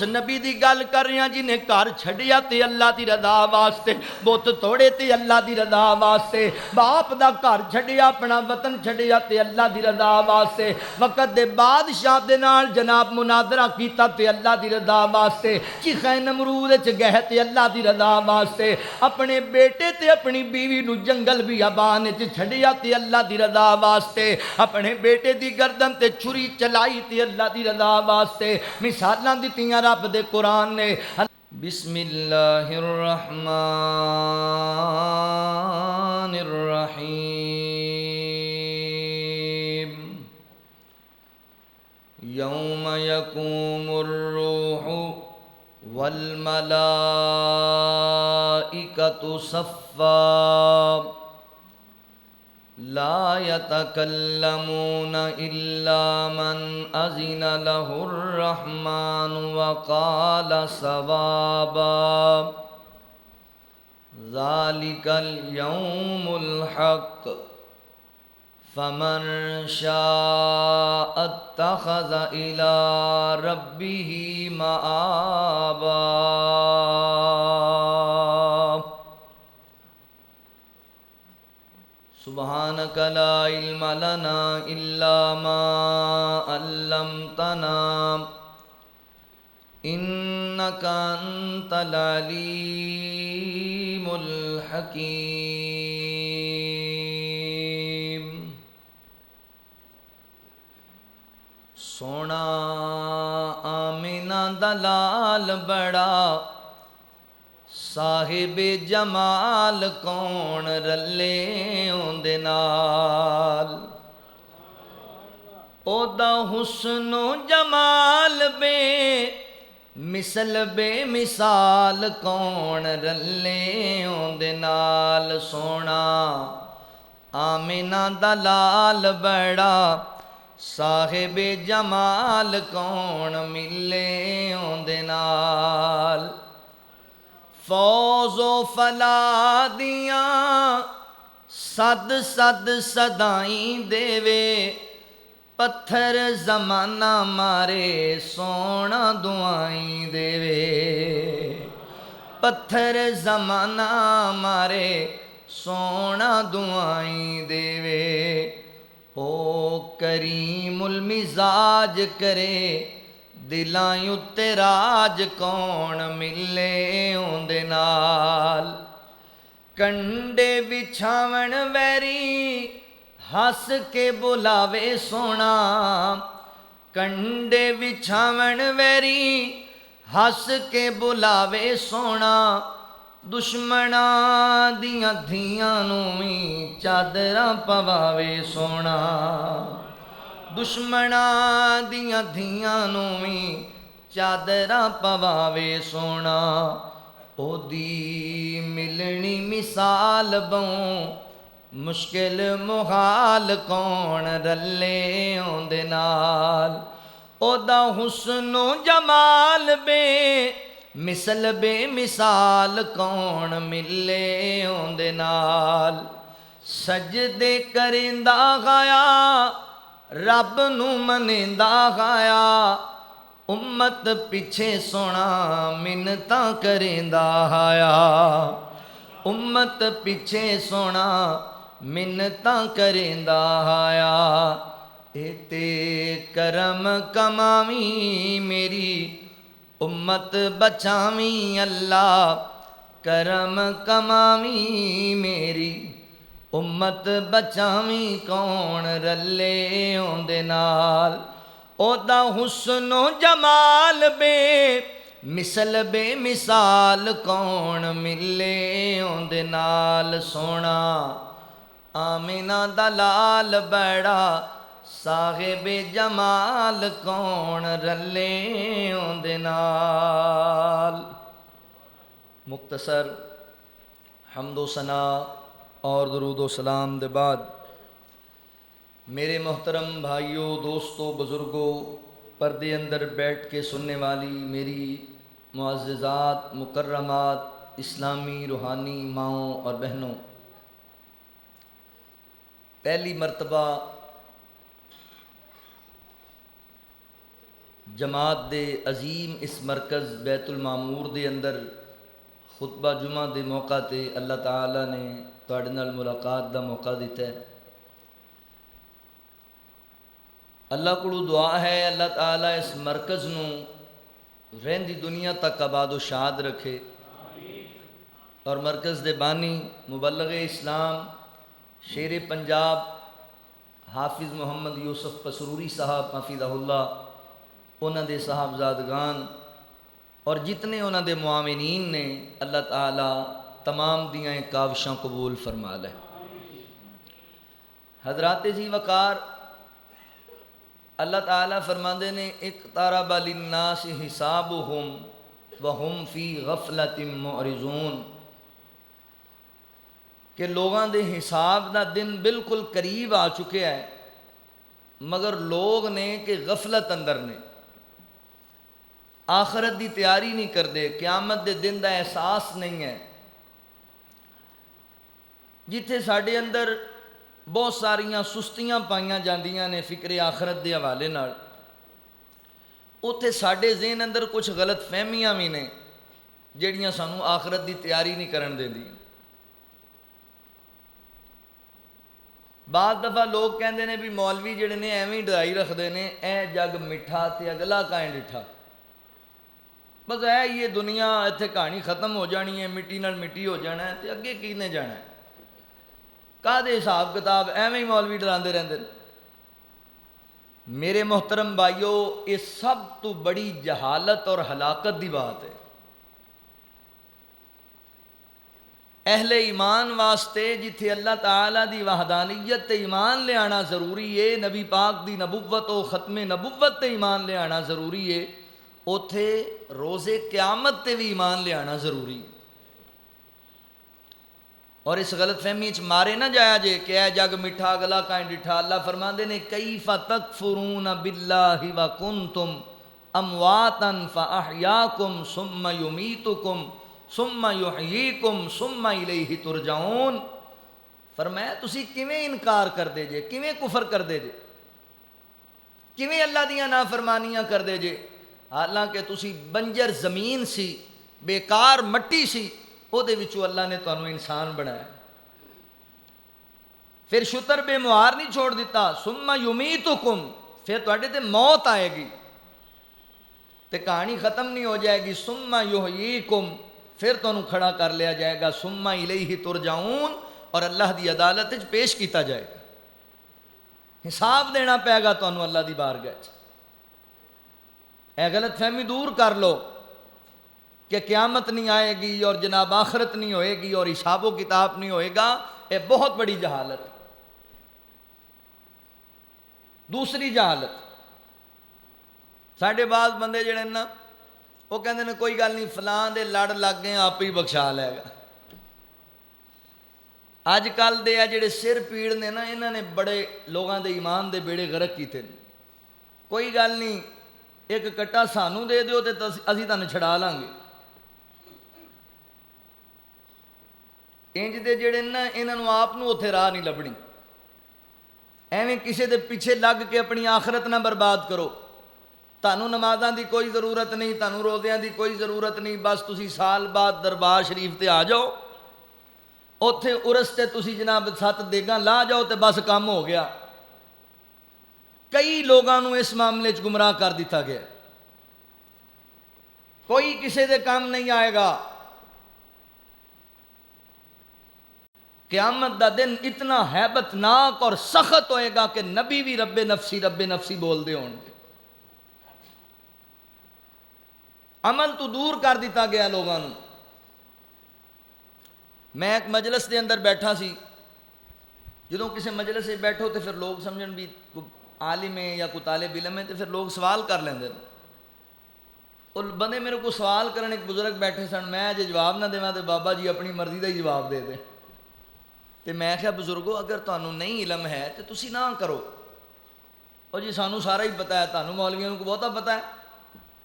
نبی دی گل کر رہے ہیں جنہیں گھر چھڑیا تے اللہ دی رضا واسطے، بت توڑے تے اللہ دی رضا واسطے، باپ دا گھر چھڑیا اپنا وطن چھڑیا تے اللہ دی رضا واسطے، وقت دے بادشاہ دے نال جناب مناظرہ کیتا تے اللہ دی رضا واسطے، چیخیں نمرود وچ گئے تے اللہ دی رضا واسطے، اپنے بیٹے تے اپنی بیوی نو جنگل بیابان وچ چھڑیا تے اللہ دی رضا واسطے، اپنے بیٹے دی گردن تے چھری چلائی تے اللہ دی رضا واسطے، مثالاں دتیاں رب دے قرآن نے۔ بسم اللہ الرحمن الرحیم یوم یقوم الروح والملائکۃ صفا لا يتكلمون إلا من أذن له الرحمن وقال صوابا ذلك اليوم الحق فمن شاء اتخذ إلى ربه مآبا۔ سبحانك لا علم لنا إلا ما علمتنا إنك أنت العليم الحكيم۔ سونا آمینہ دلال بڑا صاحب جمال کون رلے اندے نال، او دا حسن و جمال بے مثل بے مثال کون رلے اندے نال، سونا آمینہ دلال بڑا صاحب جمال کون ملے اندے نال، فوز و فلاح دیاں صد صد صدائیں دیوے، پتھر زمانہ مارے سونا دعائیں دیوے، پتھر زمانہ مارے سونا دعائیں دیوے، او کریم المزاج کرے دلاں اُتے راج کون ملے اندے نال، کنڈے بچھاون ویری ہس کے بلاوے سونا، کنڈے بچھاون ویری ہس کے بلاوے سونا، دشمناں دیاں دھیاں نوں وی چادراں پواوے سونا، دشمناں دیاں دھیاں نوں وی چادراں پواوے سونا، او دی ملنی مثال بوں مشکل محال کون رلے اندے نال، او دا حسن و جمال بے مثل بے مثال کون ملے اندے نال، سجدے کریندا گایا رب نو منیندا گایا، امت پیچھے سونا منتاں کریندا آیا، امت پیچھے سونا منتاں کریندا آیا، اے تے کرم کماویں میری امت بچاویں اللہ، کرم کماویں میری امت بچاویں کون رلے اندے نال، او دا حسن و جمال بے مثل بے مثال کون ملے اندے نال، سونا آمینہ دلال بڑا صاحب جمال کون رلے اندے نال۔ مختصر حمد و ثنا اور درود و سلام دے بعد میرے محترم بھائیوں، دوستوں، بزرگوں، پردے اندر بیٹھ کے سننے والی میری معززات، مکرمات، اسلامی روحانی ماؤں اور بہنوں، پہلی مرتبہ جماعت دے عظیم اس مرکز بیت المعمور دے اندر خطبہ جمعہ دے موقع تے اللہ تعالیٰ نے تواڈے نال ملاقات دا موقع دیتا ہے۔ اللہ کو دعا ہے اللہ تعالیٰ اس مرکز نو رہندی دنیا تک آباد و شاد رکھے، اور مرکز دے بانی مبلغ اسلام شیر پنجاب حافظ محمد یوسف پسروری صاحب حفظہ اللہ، انہاں دے صاحبزادگان اور جتنے انہاں دے معاونین نے، اللہ تعالیٰ تمام دیاں کاوشاں قبول فرما لے۔ حضرات ذی وقار، اللہ تعالیٰ فرماندے نے اقترب للناس حسابہم وہم فی غفلۃ معرضون، کہ لوگاں دے حساب دا دن بالکل قریب آ چکے ہے، مگر لوگ نے کہ غفلت اندر نے، آخرت دی تیاری نہیں کردے، قیامت دے دن دا احساس نہیں ہے۔ جتھے ساڈے اندر بہت ساریاں سستیاں پائیاں جاندیاں نے فکر آخرت دے حوالے نال، اوتھے ساڈے ذہن اندر کچھ غلط فہمیاں بھی نے جڑیاں سانوں آخرت دی تیاری نہیں کرن دیندیاں۔ بعض دفعہ لوگ کہندے نے بھی مولوی جڑے نے ایویں ڈرائی رکھدے نے، اے جگ مٹھا تے اگلا کائیں ڈٹھا، بس ہے یہ دنیا اتنے کہانی ختم ہو جانی ہے، مٹی نال مٹی ہو جانا ہے، تے اگے کینے جانا ہے، کہدے حساب کتاب ایویں ہی مولوی ڈراندے رہندے۔ میرے محترم بھائیو، یہ سب تو بڑی جہالت اور ہلاکت دی بات ہے۔ اہل ایمان واسطے جتھے اللہ تعالیٰ دی وحدانیت تے ایمان لے آنا ضروری ہے، نبی پاک دی نبوت و ختم نبوت تے ایمان لے آنا ضروری ہے، اوتھے روز قیامت تے بھی ایمان لے آنا ضروری ہے۔ اور اس غلط فہمی چ مارے نہ جایا جے کہ اے جگ مٹھا اگلا کائیں ڈٹھا۔ اللہ فرماندے نے کیف تکفرون باللہ وکنتم امواتا فاحیاکم ثم یمیتکم ثم یحییکم ثم الیہ ترجعون۔ فرمایا تسی کیویں انکار کر دے جے، کیویں کفر کر دے جے، کیویں اللہ دیاں نافرمانیاں کر دے جے، حالانکہ تسی بنجر زمین سی، بیکار مٹی سی، او دے وچوں اللہ نے تانوں انسان بنایا، پھر شتر بے مہار نہیں چھوڑ دیتا، ثم یمیتکم، پھر تواڈے تے موت آئے گی، تے کہانی ختم نہیں ہو جائے گی، ثم یحییکم، پھر تانوں کھڑا کر لیا جائے گا، ثم الیہ ترجعون، اور اللہ دی عدالت وچ پیش کیتا جائے گا، حساب دینا پائے گا تانوں اللہ دی بارگاہ وچ۔ اے غلط فہمی دور کر لو کہ قیامت نہیں آئے گی اور جناب آخرت نہیں ہوئے گی اور حساب و کتاب نہیں ہوئے گا، یہ بہت بڑی جہالت۔ دوسری جہالت، ساڈے بعض بندے جڑے نا وہ کہندے نے کوئی گل نہیں، فلاں دے لڑ لگ گئے آپ ہی بخشا لے گا۔ اج کل دے آ جڑے سر پیڑ نے نا، انہاں نے بڑے لوگاں دے ایمان دے بیڑے غرق کیتے نے۔ کوئی گل نہیں، ایک کٹا سانوں دے دیو تے اسی تانوں چھڑا لیں گے۔ انج دے جڑے نا انہاں آپ نو اوتھے راہ نہیں لبنی، ایویں کسے دے پیچھے لگ کے اپنی آخرت نہ برباد کرو۔ تانوں نمازاں دی کوئی ضرورت نہیں، تانوں روزیاں دی کوئی ضرورت نہیں، بس تسی سال بعد دربار شریف تے آ جاؤ، اوتھے عرس تے تسی جناب 7 دیگاں لا جاؤ تے بس کام ہو گیا۔ کئی لوگاں نو اس معاملے چ گمراہ کر دیتا گیا، کوئی کسے دے کام نہیں آئے گا۔ قیامت دا دن اتنا ہیبت ناک اور سخت ہوئے گا کہ نبی بھی رب نفسی بول دے ہون گے۔ عمل تو دور کر دیتا گیا لوگاں نو۔ میں ایک مجلس دے اندر بیٹھا سی، جدوں کسی مجلس سے بیٹھو تو پھر لوگ سمجھن بھی عالم ہے یا کوئی طالب علم ہے، تو پھر لوگ سوال کر لیندے۔ اور بندے میرے کو سوال کرن، ایک بزرگ بیٹھے سن، میں جے جواب نہ دیواں تے بابا جی اپنی مرضی دا ہی جواب دے دے۔ تے میں کہا بزرگو اگر تانوں نہیں علم ہے تو تسی نہ کرو، اور جی سانوں سارا ہی پتہ ہے، تانوں مولویوں کو بہتا پتہ ہے،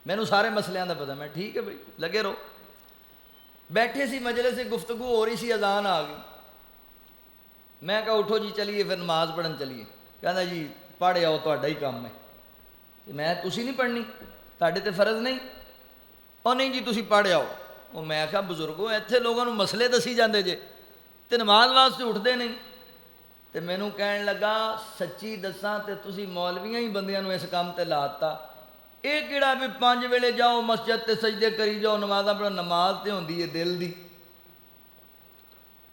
مینوں سارے مسئلیاں دا پتہ ہے۔ میں ٹھیک ہے بھائی لگے رہو۔ بیٹھے سی مجلس سے گفتگو ہو رہی سی، اذان آ گئی، میں کہا اٹھو جی چلیے پھر نماز پڑھن چلیے۔ کہنا جی پڑھ آؤ، تہاڈا ہی کام ہے۔ میں تسی نہیں پڑھنی؟ ਤੁਹਾਡੇ ਤੇ ਫਰਜ਼ ਨਹੀਂ? ਉਹ ਨਹੀਂ ਜੀ ਤੁਸੀਂ ਪੜ੍ਹ ਆਓ। ਉਹ ਮੈਂ ਕਿਹਾ ਬਜ਼ੁਰਗੋ ਇੱਥੇ ਲੋਕਾਂ ਨੂੰ ਮਸਲੇ ਦੱਸੀ ਜਾਂਦੇ ਜੇ ਤੇ ਨਮਾਜ਼ ਵਾਸਤੇ ਉੱਠਦੇ ਨਹੀਂ। ਤੇ ਮੈਨੂੰ ਕਹਿਣ ਲੱਗਾ ਸੱਚੀ ਦੱਸਾਂ ਤੇ ਤੁਸੀਂ ਮੌਲਵੀਆਂ ਹੀ ਬੰਦਿਆਂ ਨੂੰ ਇਸ ਕੰਮ ਤੇ ਲਾਤਾ। ਇਹ ਕਿਹੜਾ ਵੀ 5 ਵੇਲੇ ਜਾਓ ਮਸਜਿਦ ਤੇ ਸਜਦੇ ਕਰੀ ਜਾਓ, ਨਮਾਜ਼ਾਂ ਪੜ੍ਹੋ। ਨਮਾਜ਼ ਤੇ ਹੁੰਦੀ ਹੈ ਦਿਲ ਦੀ,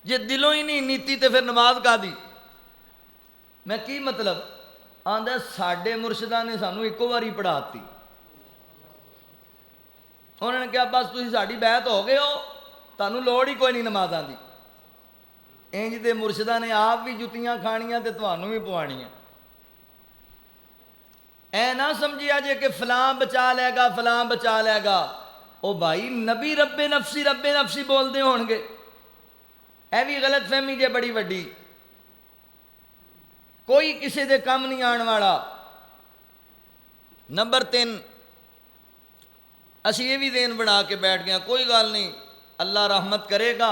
ਜੇ ਦਿਲੋਂ ਹੀ ਨਹੀਂ ਨੀਤੀ ਤੇ ਫਿਰ ਨਮਾਜ਼ ਕਾਹਦੀ? ਮੈਂ ਕੀ ਮਤਲਬ? ਆਂਦਾ ਸਾਡੇ ਮੁਰਸ਼ਿਦਾਂ ਨੇ ਸਾਨੂੰ ਇੱਕੋ ਵਾਰੀ ਪੜ੍ਹਾਤੀ। ਉਹਨਾਂ ਨੇ ਕਿਹਾ ਬਸ ਤੁਸੀਂ ਸਾਡੀ ਬੈਤ ਹੋ ਗਏ ਹੋ, ਤੁਹਾਨੂੰ ਲੋੜ ਹੀ ਕੋਈ ਨਹੀਂ ਨਮਾਜ਼ਾਂ ਦੀ। ਇੰਜ ਦੇ ਮੁਰਸ਼ਿਦਾਂ ਨੇ ਆਪ ਵੀ ਜੁੱਤੀਆਂ ਖਾਣੀਆਂ ਤੇ ਤੁਹਾਨੂੰ ਵੀ ਪਵਾਉਣੀਆਂ। ਐ ਨਾ ਸਮਝਿਆ ਜੇ ਕਿ ਫਲਾਂ ਬਚਾ ਲਏਗਾ ਫਲਾਂ ਬਚਾ ਲਏਗਾ। ਉਹ ਭਾਈ ਨਬੀ ਰੱਬੇ ਨਫਸੀ ਬੋਲਦੇ ਹੋਣਗੇ। ਇਹ ਵੀ ਗਲਤ ਫਹਿਮੀ ਜੇ ਬੜੀ ਵੱਡੀ। ਕੋਈ ਕਿਸੇ ਦੇ ਕੰਮ ਨਹੀਂ ਆਉਣ ਵਾਲਾ। ਨੰਬਰ 3 ਅਸੀਂ ਇਹ ਵੀ ਦੇਨ ਬਣਾ ਕੇ ਬੈਠ ਗਏ, ਕੋਈ ਗੱਲ ਨਹੀਂ ਅੱਲਾ ਰਹਿਮਤ ਕਰੇਗਾ,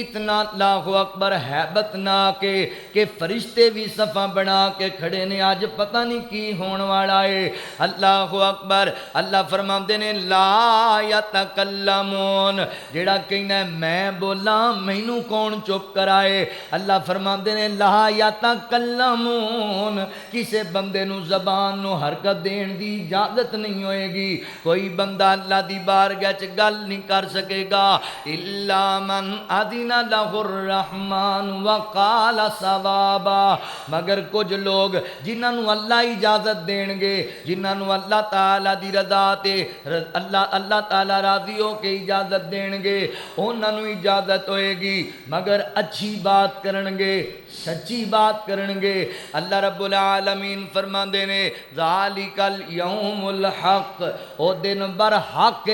اتنا اللہ اکبر ہیبت نہ کہ فرشتے بھی صفا بنا کے کھڑے نے آج پتہ نہیں کی ہون والا ہے اللہ اکبر اللہ فرماندے نے لا یتکلمون جیڑا کہنا ہے میں بولا مینوں کون چپ کرائے اللہ فرماندے نے لا یتکلمون کسے بندے نو زبان نو حرکت دین دی اجازت نہیں ہوئے گی کوئی بندہ اللہ دی بارگاہ چ گل نہیں کر سکے گا الا من اذن لہ الرحمن وقال صوابا مگر کچھ لوگ جنہاں نو اللہ اجازت دین گے جنہاں نو اللہ تعالی دی رضا تے اللہ تعالی راضی ہو کے اجازت دین گے انہاں نو اجازت ہوئے گی مگر اچھی بات کرن گے سچی بات کرن گے اللہ رب العالمین فرماندے نے ذالک الیوم الحق او دن بر حق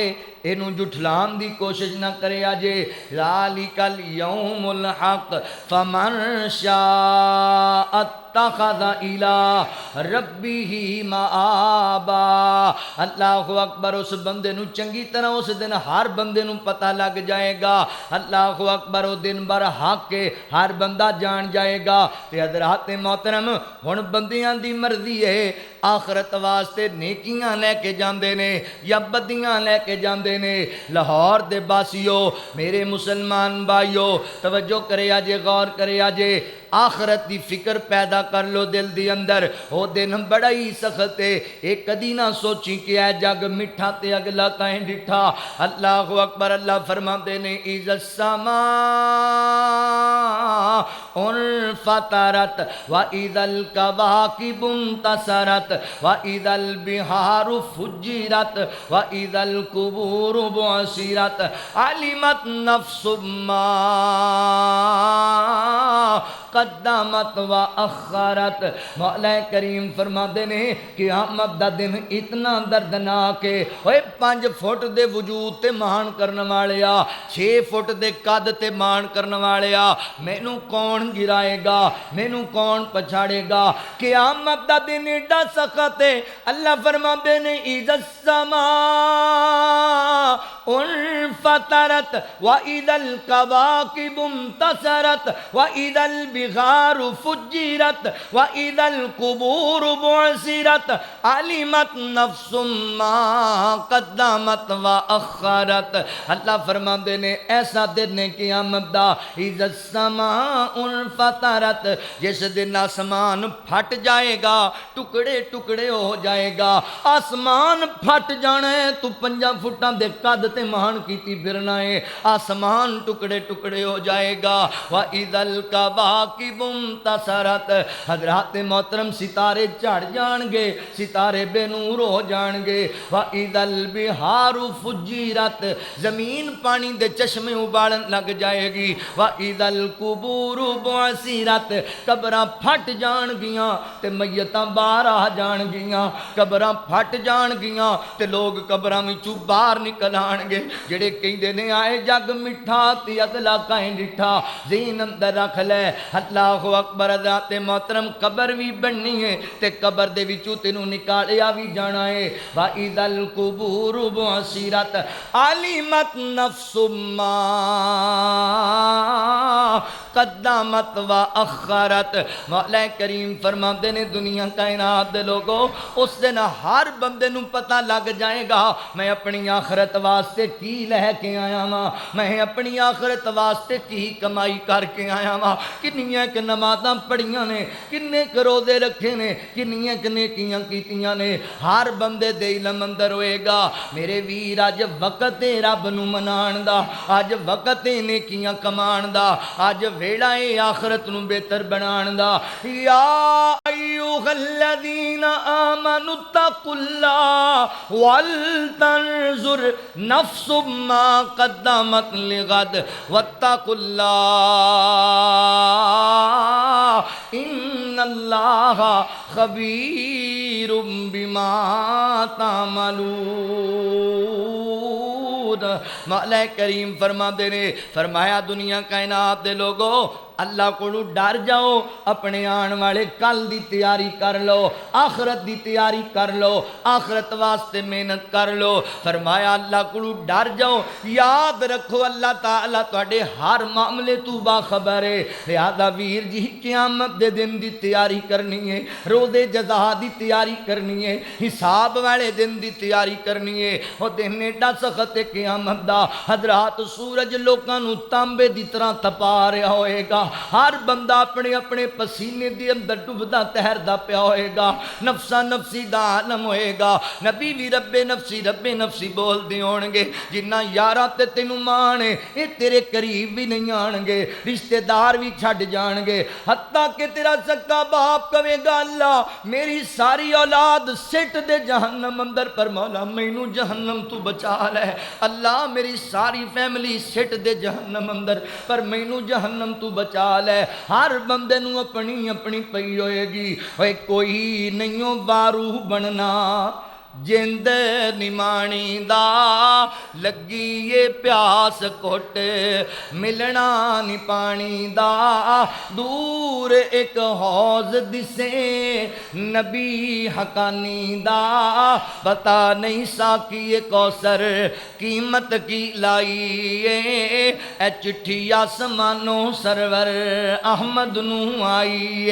اینو جھٹلان دی کوشش نہ کرے آجے ذالک الیوم الحق فمن شاء اتخذ الى ربه مآبا اللہ اکبر اس بندے نو چنگی طرح اس دن ہر بندے نو پتہ لگ جائے گا اللہ اکبر وہ دن بر حق کے ہر بندہ جان جائے گا تے حضرات محترم ہن بندیاں دی مرضی ہے آخرت واسطے نیکیاں لے کے جاندے نے یا بدیاں لے کے جاندے نے لاہور دے باسیو میرے مسلمان بھائیو توجہ کرے آجے غور کرے آجے آخرت دی فکر پیدا کر لو دل دی اندر او دن بڑا ہی سخت ہے ایک کدی نہ سوچی کہ اے جگ مٹھا تے اگلا کہیں ڈٹھا اللہ اکبر اللہ فرماتے نے اذا السماء انفطرت واذا الكواكب انتصرت واذا البحار فجرت واذا القبور بعثرت علمت نفس ما قدمت و اخرت مولا کریم فرماتے نے قیامت دا دن اتنا دردناک ہے اوے 5 فٹ دے وجود تے مان کرن والیا 6 فٹ دے قد تے مان کرن والیا مینوں کون گرائے گا مینوں کون پچھاڑے گا قیامت دا دن ایڈا سخت ہے اللہ فرماتے نے اذا السماء انفطرت واذا الكواكب انتصرت واذا البحار فجرت واذا القبور بعثرت علمت نفس ما قدمت واخرت اللہ فرماندے نے ایسا دن ہے قیامت دا اذا السماء انفطرت جس دن آسمان پھٹ جائے گا ٹکڑے ٹکڑے ہو جائے گا آسمان پھٹ جانا ہے تو 5 فٹاں دے قد تے مان کیتی پھرنا ہے آسمان ٹکڑے ٹکڑے ہو جائے گا وَإِذَا الْكَوَاكِبُ انتَصَرَتْ حضرات محترم ستارے چڑھ جان گے ستارے بے نور ہو جان گے وَإِذَا الْبِحَارُ فُجِّرَتْ زمین پانی دے چشمے ابالن لگ جائے گی وَإِذَا الْقُبُورُ بُعْثِرَتْ قبراں پھٹ جان گیاں تے میتاں باہر آ جان گیاں قبراں پھٹ جان گیاں تے لوگ قبراں وچوں باہر نکل آن گے جڑے کہندے نے آئے جگ مٹھا تے اگلا کہیں ڈٹھا ذہن اندر رکھ لے اللہ اکبر حضرات محترم قبر بھی بننی ہے تے قبر دے وچوں تینوں نکالیا بھی جانا ہے وَإِذَا الْقُبُورُ بُعْثِرَتْ عَلِمَتْ نَفْسٌ مَّا قدمت و اخرت مولا کریم فرماتے نے دنیا کائنات دے لوگوں اس دن ہر بندے نو پتہ لگ جائے گا میں اپنی آخرت واسطے کی لے کے آیا ماں میں اپنی آخرت واسطے کی کمائی کر کے آیا ماں کنیاں کہ نمازاں پڑھیاں نے کنے کہ روزے رکھے نے کنیاں کہ نیکیاں کیتیاں نے ہر بندے دے علم اندر ہوئے گا میرے ویر اج وقت رب نو منان دا اج وقت نیکیاں کمان دا اج ویڑا اے آخرت نو بہتر بنان دا یا ایوہ الذین آمنوا اتقوا اللہ ولتنظر نفس ما قدمت لغد واتقوا اللہ ان اللہ خبیر بما تعملون مولا کریم فرما دے نے فرمایا دنیا کائنات دے لوگوں اللہ کو ڈر جاؤ اپنے آن والے کل دی تیاری کر لو آخرت دی تیاری کر لو آخرت واسطے محنت کر لو فرمایا اللہ کو ڈر جاؤ یاد رکھو اللہ تعالیٰ تواڈے ہر معاملے تو باخبر ہے لہذا ویر جی قیامت دے دن دی تیاری کرنی ہے روزے جزا دی تیاری کرنی ہے حساب والے دن دی تیاری کرنی ہے وہ دن ایڈا سخت ہے قیامت دا حضرات سورج لوکاں نو تانبے دی طرح تپا رہا ہوئے گا ہر بندہ اپنے اپنے پسینے دی اندر ڈوبدا تہردا پیا ہوئے گا نفسا نفسی دا عالم ہوئے گا نبی بھی رب نفسی بول دی ہون گے جنہ یاراں تے تینوں مانے اے تیرے قریب بھی نہیں آن گے رشتہ دار بھی چھڈ جان گے حتیٰ کہ تیرا سکا باپ کہے گا اللہ میری ساری اولاد سٹ دے جہنم اندر پر مولا مینوں جہنم تو بچا لے اللہ میری ساری فیملی سٹ دے جہنم اندر پر مینوں جہنم تو بچا لے ہر بندے نوں اپنی اپنی پئی ہوئے گی اوے کوئی نہیں وارو بننا جند نمانی دا لگی یہ پیاس کھٹ ملنا نی پانی دا دور ایک حوض دسے نبی حقانی دا پتا نہیں ساکی کوثر قیمت کی لائی اے چٹھی آسمانوں سرور احمد نو آئی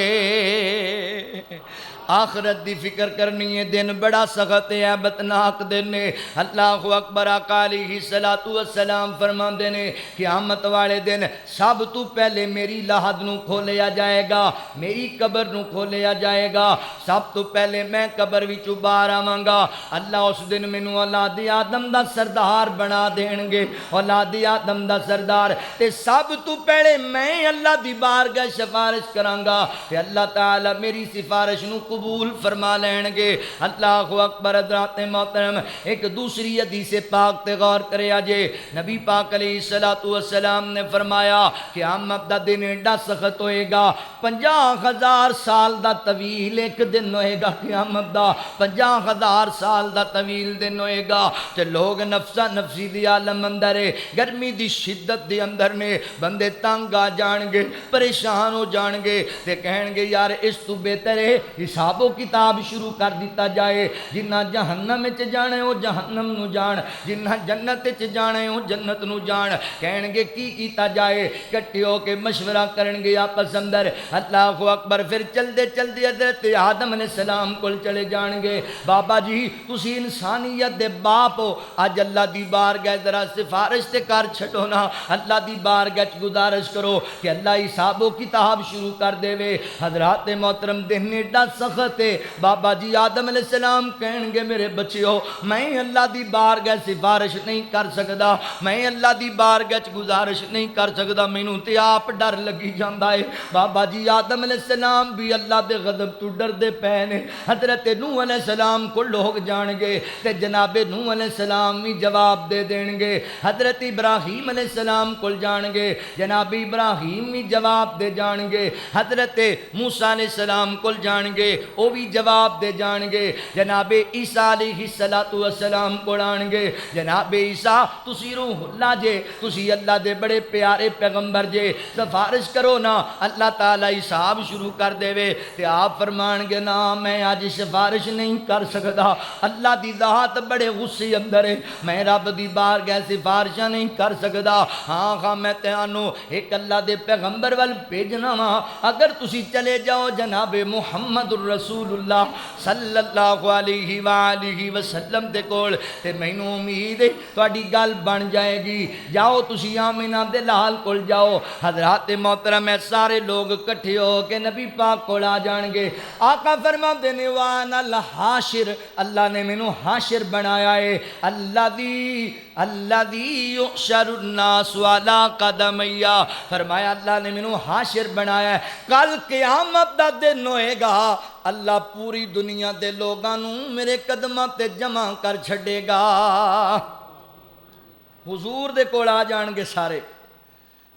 آخرت دی فکر کرنی ہے دن بڑا سخت ہے عبتناک دن ہے اللہ اکبر آقا علیہ السلام فرما دینے قیامت والے دن سب تو پہلے میری لحد نو کھولیا جائے گا میری قبر نو کھولیا جائے گا سب تو پہلے میں قبر وچوں باہر آواں گا اللہ اس دن مینوں اولاد آدم دا سردار بنا دین گے اولاد آدم دا سردار تے سب تو پہلے میں اللہ دی بارگاہ سفارش کراں گا تے اللہ تعالی میری سفارش نو قبول فرما لین گے اللہ اکبر حضرات محترم ایک دوسری حدیث پاک تے غور کریا جے نبی پاک علیہ السلام نے فرمایا قیامت دا دن ایڈا سخت ہوئے گا 50,000 سال دا طویل ایک دن ہوئے گا قیامت دا 50,000 سال دا طویل دن ہوئے گا تے لوگ نفسا نفسی دی عالم اندر ہے گرمی دی شدت دی اندر نے بندے تنگ آ جان گے پریشان ہو جان گے تے کہن گے یار اس تو بہتر ہے حساب و کتاب شروع کر دیتا جائے جنہ جہنم چ جانے ہو جہنم نو جان جنہ جنت چ جانے ہو جنت نو جان کہن گے کی کیتا جائے کٹھے ہو کے مشورہ کرن گے آپس اندر اللہ اکبر پھر چلدے چلدے حضرت آدم علیہ السلام کول چلے جان گے بابا جی تسی انسانیت دے باپ ہو اج اللہ دی بارگاہ ذرا سفارش تے کر چھڈو نا اللہ دی بارگاہ چ گزارش کرو کہ اللہ حساب و کتاب شروع کر دے وے حضرات محترم دن ایڈا سخت ہے بابا جی آدم علیہ السلام کہن گے میرے بچیو میں اللہ دی بارگاہ سفارش نہیں کر سکدا میں اللہ دی بارگاہ چ گزارش نہیں کر سکدا مینوں تے آپ ڈر لگی جاندا ہے بابا جی آدم علیہ السلام بھی اللہ دے غضب تو ڈر دے پے نے حضرت نوح علیہ السلام کو لوگ جان گے تے جناب نوح علیہ السلام بھی جواب دے دین گے حضرت ابراہیم علیہ السلام کو جان گے جناب ابراہیم بھی جواب دے جان گے حضرت موسیٰ علیہ السلام کو جان گے وہ بھی جواب دے جان گے جناب عیسیٰ علیہ السلام کو آن گے جناب عیسیٰ تسی روح اللہ جے تسی اللہ دے بڑے پیارے پیغمبر جے سفارش کرو نا اللہ تعالیٰ حساب شروع کر دے وے تے آپ فرمان گے نا میں آج سفارش نہیں کر سکتا اللہ دی ذات بڑے غصے اندر ہے میں رب دی بارگاہ سفارشاں نہیں کر سکتا ہاں میں تانوں ایک اللہ دے پیغمبر وال بھیجنا وا اگر تسی چلے جاؤ جناب محمد الرسول اللہ صلی اللہ علیہ وآلہ وسلم دے کول تے مینوں امید ہے تہاڈی گل بن جائے گی جاؤ تسی آمنہ دے لال کول جاؤ حضرات محترم سارے لوگ کٹھے ہو کے نبی پاک کول آ جان گے آقا فرماندے نے وانا الحاشر اللہ نے مینوں حاشر بنایا ہے الذی یحشر الناس علی قدمیا فرمایا اللہ نے مینوں حاشر بنایا ہے کل قیامت دا دن ہوئے گا اللہ پوری دنیا دے لوگاں نوں میرے قدماں تے جمع کر چھڈے گا حضور دے کول آ جان گے سارے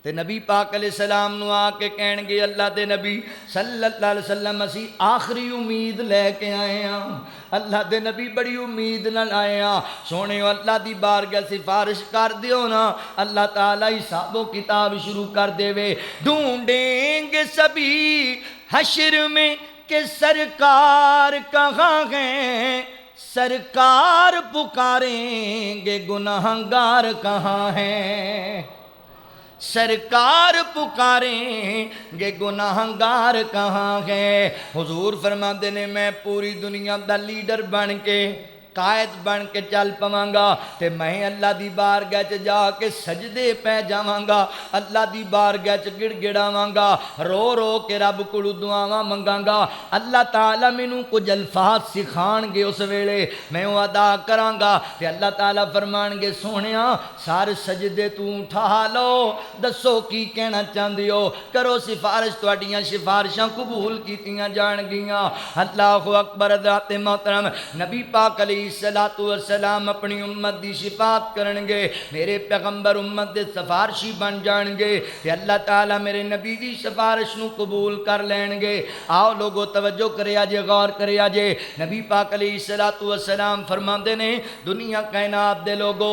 تے نبی پاک علیہ السلام نو آ کے کہن گے اللہ دے نبی صلی اللہ علیہ وسلم اسی آخری امید لے کے آئے ہاں، اللہ دے نبی بڑی امید نال آئے ہاں، سونے اللہ دی بارگاہ سفارش کر دیو نا، اللہ تعالیٰ حساب و کتاب شروع کر دے وے۔ ڈھونڈیں گے سبھی حشر میں کہ سرکار کہاں ہیں، سرکار پکاریں گے گناہگار کہاں ہیں، سرکار پکاریں گے گناہگار کہاں ہیں۔ حضور فرماتے نے میں پوری دنیا دا لیڈر بن کے قائد بن کے چل پواں گا تے میں اللہ دی بارگاہ چ جا کے سجدے پہ جاواں گا، اللہ دی بارگاہ چ گڑ گڑاواں گا، رو رو کے رب کولوں دعاواں منگاں گا، اللہ تعالیٰ مینوں کچھ الفاظ سکھان گے، اس ویلے میں وہ ادا کراں گا تے اللہ تعالیٰ فرمان گے سونیاں سارے سجدے تو اٹھا لو، دسو کی کہنا چاہندے ہو، کرو سفارش، تہاڈیاں سفارشاں قبول کیتیاں جان گیاں۔ اللہ اکبر۔ حضرات محترم نبی پاک علیہ الصلوۃ والسلام اپنی امت دی شفاعت کرن گے، میرے پیغمبر امت دے سفارشی بن جان گے تے اللہ تعالیٰ میرے نبی دی سفارش نو قبول کر لین گے۔ آؤ لوگو توجہ کریا جے، غور کریا جے، نبی پاک علیہ الصلوۃ والسلام فرماندے نے دنیا کائنات دے لوگو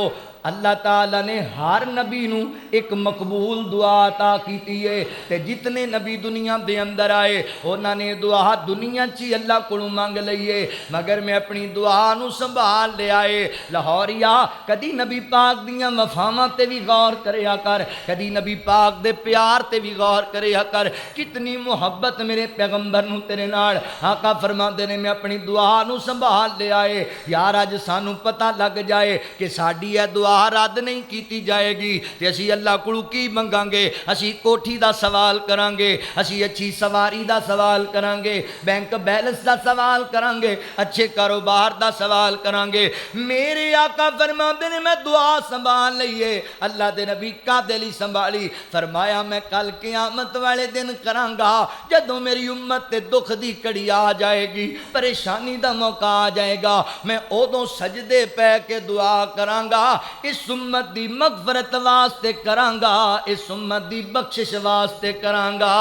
اللہ تعالیٰ نے ہر نبی نو ایک مقبول دعا عطا کیتی ہے تے جتنے نبی دنیا دے اندر آئے انہاں نے دعا دنیا چی اللہ کو مانگ لئیے، مگر میں اپنی دعا نو سنبھال لے آئے۔ لاہوریا کدی نبی پاک دیاں وفاواں تے بھی غور کریا کر، کدی نبی پاک دے پیار تے بھی غور کریا کر، کتنی محبت میرے پیغمبر نو تیرے نال۔ آقا فرماندے نے میں اپنی دعا نو سنبھال لے آئے، یار اج سانو پتہ لگ جائے کہ ساڈی اے دعا رد نہیں کیتی جائے گی تے اسی اللہ کو کی منگاں گے، اسی کوٹھی دا سوال کران گے، اسی اچھی سواری دا سوال کران گے، بینک بیلنس دا سوال کران گے، اچھے کاروبار دا سوال کران گے۔ میرے آقا فرماندے نے میں دعا سنبھال لئیے، اللہ دے نبی کادے لئی سنبھالی؟ فرمایا میں کل قیامت والے دن کراں گا جدوں میری امت تے دکھ دی کڑی آ جائے گی، پریشانی دا موقع آ جائے گا، میں اودوں سجدے پہ کے دعا کراں گا، اس امت دی مغفرت واسطے کراں گا، اس امت دی بخشش واسطے کراں گا۔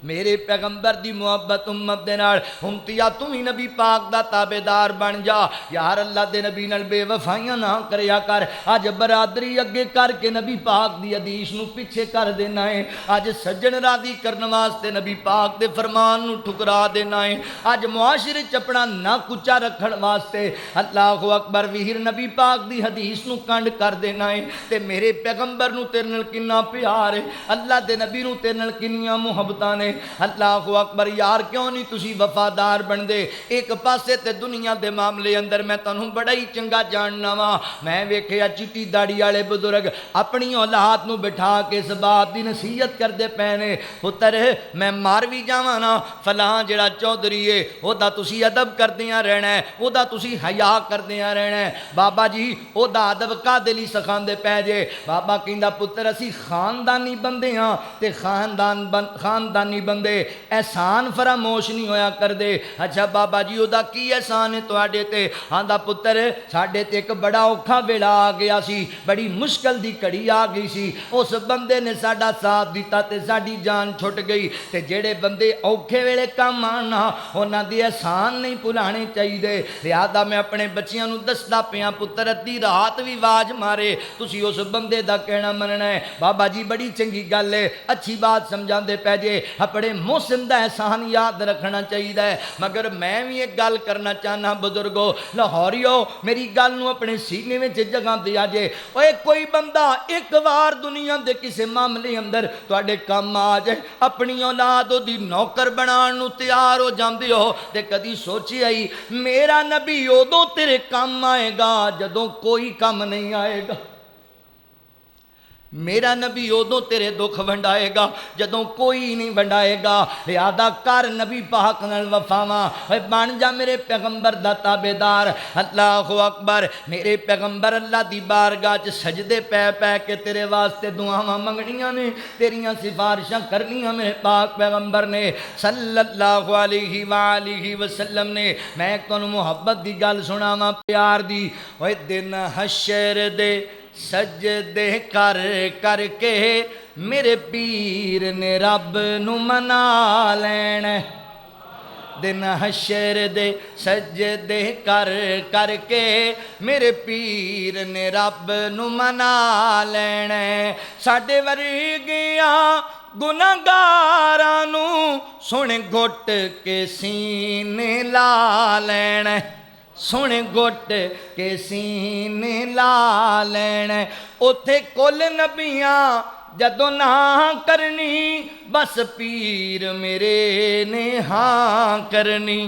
میرے پیغمبر دی محبت امت دے نال امتیا تو ہی نبی پاک دا تابعدار بن جا، یار اللہ دے نبی نال بے وفائیاں نہ کریا کر، اج برادری اگے کر کے نبی پاک دی حدیث نو پیچھے کر دینا ہے، اج سجن راضی کرن واسطے نبی پاک دے فرمان نو ٹھکرا دینا ہے، اج معاشرے چ اپنا نہ کچا رکھن واسطے اللہ اکبر ویر نبی پاک دی حدیث نو کنڈ کر دینا ہے۔ تے میرے پیغمبر نو تیرے نال کنا پیار ہے، اللہ دے نبی نو تیرے نال کنیاں محبتاں نے، اللہ اکبر۔ یار کیوں نہیں تسی وفادار بن دے؟ ایک پاسے تے دنیا دے معاملے اندر میں تانوں بڑا ہی چنگا جاننا وا، میں ویکھیا چٹی داڑھی والے بزرگ اپنی اولاد نو بٹھا کے اس بات دی نصیحت کردے پے نے، پتر میں مار بھی جاواں نا فلاں جڑا چودھری ہے او دا تسی ادب کردیاں رہنا ہے، او دا تسی حیا کردیاں رہنا ہے۔ بابا جی او دا ادب کادے لئی سکھاندے پے جے؟ بابا کہندا پتر اسی خاندانی بندے ہاں تے خاندانی بندے احسان فراموش نہیں ہویا کر دے۔ اچھا بابا جی او دا کی احسان ہے تواڈے تے؟ آندا پتر ساڈے تے ایک بڑا اوکھا ویلا آ گیا سی، بڑی مشکل دی کڑی آ گئی سی، اس بندے نے ساڈا ساتھ دیتا تے ساڈی جان چھٹ گئی، تے جڑے بندے اوکھے ویلے کام آنا انہاں دی احسان نہیں بھلانے چاہیے۔ لہذا میں اپنے بچیاں نو دسدا پیاں پتر ادھی رات بھی آواز مارے تسی اس بندے دا کہنا مننا ہے۔ بابا جی بڑی چنگی گل ہے، اچھی بات سمجھاندے پے جے، اپنے محسن دا احسان یاد رکھنا چاہیے، مگر میں بھی ایک گل کرنا چاہنا بزرگو لاہوریو میری گل نو اپنے سینے میں جگہ دیا جے۔ اوے کوئی بندہ ایک وار دنیا دے کسے معاملے اندر تواڈے کام آ جائے، اپنی اولاد دی نوکر بنان نو تیار ہو جاندے ہو تے کدی سوچی آئی میرا نبی ادوں تیرے کام آئے گا جدوں کوئی کام نہیں آئے گا، میرا نبی ادوں تیرے دکھ ونڈائے گا جدوں کوئی نہیں ونڈائے گا۔ لہذا کر نبی پاک نال وفاواں، بن جا میرے پیغمبر دا تابعدار۔ اللہ اکبر۔ میرے پیغمبر اللہ دی بارگاہ چ سجدے پے پے کے تیرے واسطے دعاواں منگنیاں نے، تیریاں سفارشاں کرنیاں میرے پاک پیغمبر نے صلی اللہ علیہ وآلہ وسلم نے۔ میں تانوں محبت دی گل سناواں پیار دی۔ اوے دن حشر دے سجدے کر کر کے میرے پیر نے رب نو منا لینا دن حشر دے سجدے کر کر کے میرے پیر نے رب نو منا لینا ساڈے ورگیاں گناہگاراں نو سن گھٹ کے سینے لا لینا سن گھٹ کے سینے لا لینا اوتھے کل نبیاں جدوں نہ کرنی بس پیر میرے نے ہاں کرنی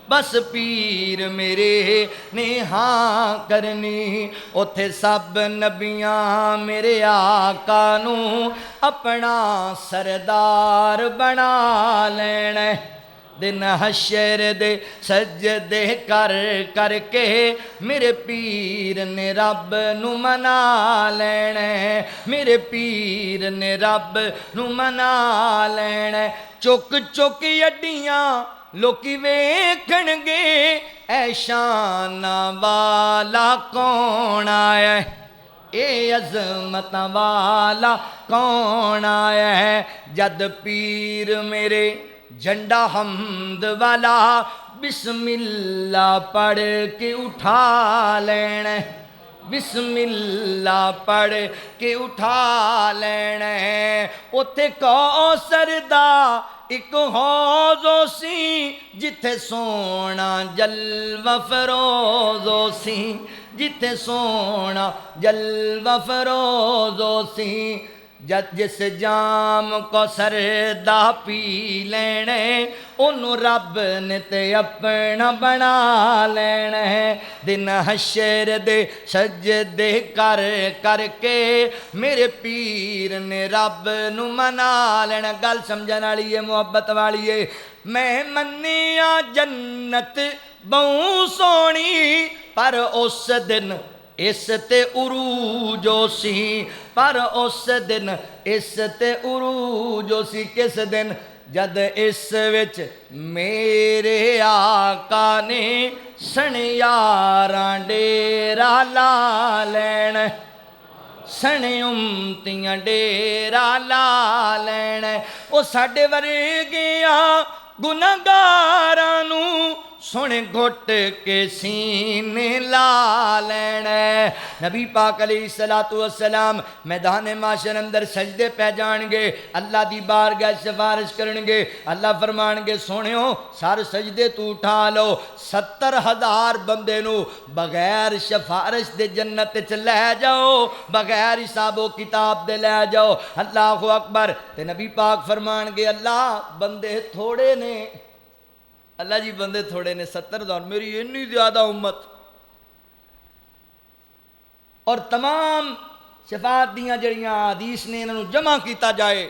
بس پیر میرے نے ہاں کرنی اوتھے سب نبیاں میرے آقا نو اپنا سردار بنا لینا دن حشر دے سجدے کر کر کے میرے پیر نے رب نو منا لینا میرے پیر نے رب نو منا لینا چک چک اڈیاں لوکی ویکھن گے اے شان والا کون آیا ہے اے عظمت والا کون آیا ہے جد پیر میرے جھنڈا حمد والا بسم اللہ پڑھ کے اٹھا لینا بسم اللہ پڑھ کے اٹھا لینا اوتھے کوثر دا ایک حوض سی جتھے سونا جلوہ فروز سی جتھے سونا جلوہ فروز سی جس جام کو سردا پی لینے انہوں رب نے تے اپنا بنا لینا دن حشر دے سجدے کر کر کے میرے پیر نے رب نو منا لینا گل سمجھن والی ہے محبت والی ہے میں منیا جنت بہوں سونی پر اس دن اس تے عروجو سی پر اس دن اس تے عروجو سی کس دن جد اس وچ میرے آقا نے سن یاراں ڈیرا لا لین سن امتیاں ڈیرا لا لین او ساڈے ورگیاں گناہگاراں نو سن گھٹ کے سینے لا لینا نبی پاک علیہ السلام میدان معاشر اندر سجدے پہ جان گے اللہ دی بارگاہ سفارش کرن گے اللہ فرمان گے سونیو سار سجدے تو اٹھا لو 70,000 بندے نو بغیر سفارش دے جنت چ لے جاؤ بغیر حساب و کتاب دے لے جاؤ اللہ اکبر تے نبی پاک فرمان گے اللہ بندے تھوڑے نے اللہ جی بندے تھوڑے نے 70,000 میری اتنی زیادہ امت اور تمام شفاعت دیاں جڑیاں حدیث نے انہوں جمع کیتا جائے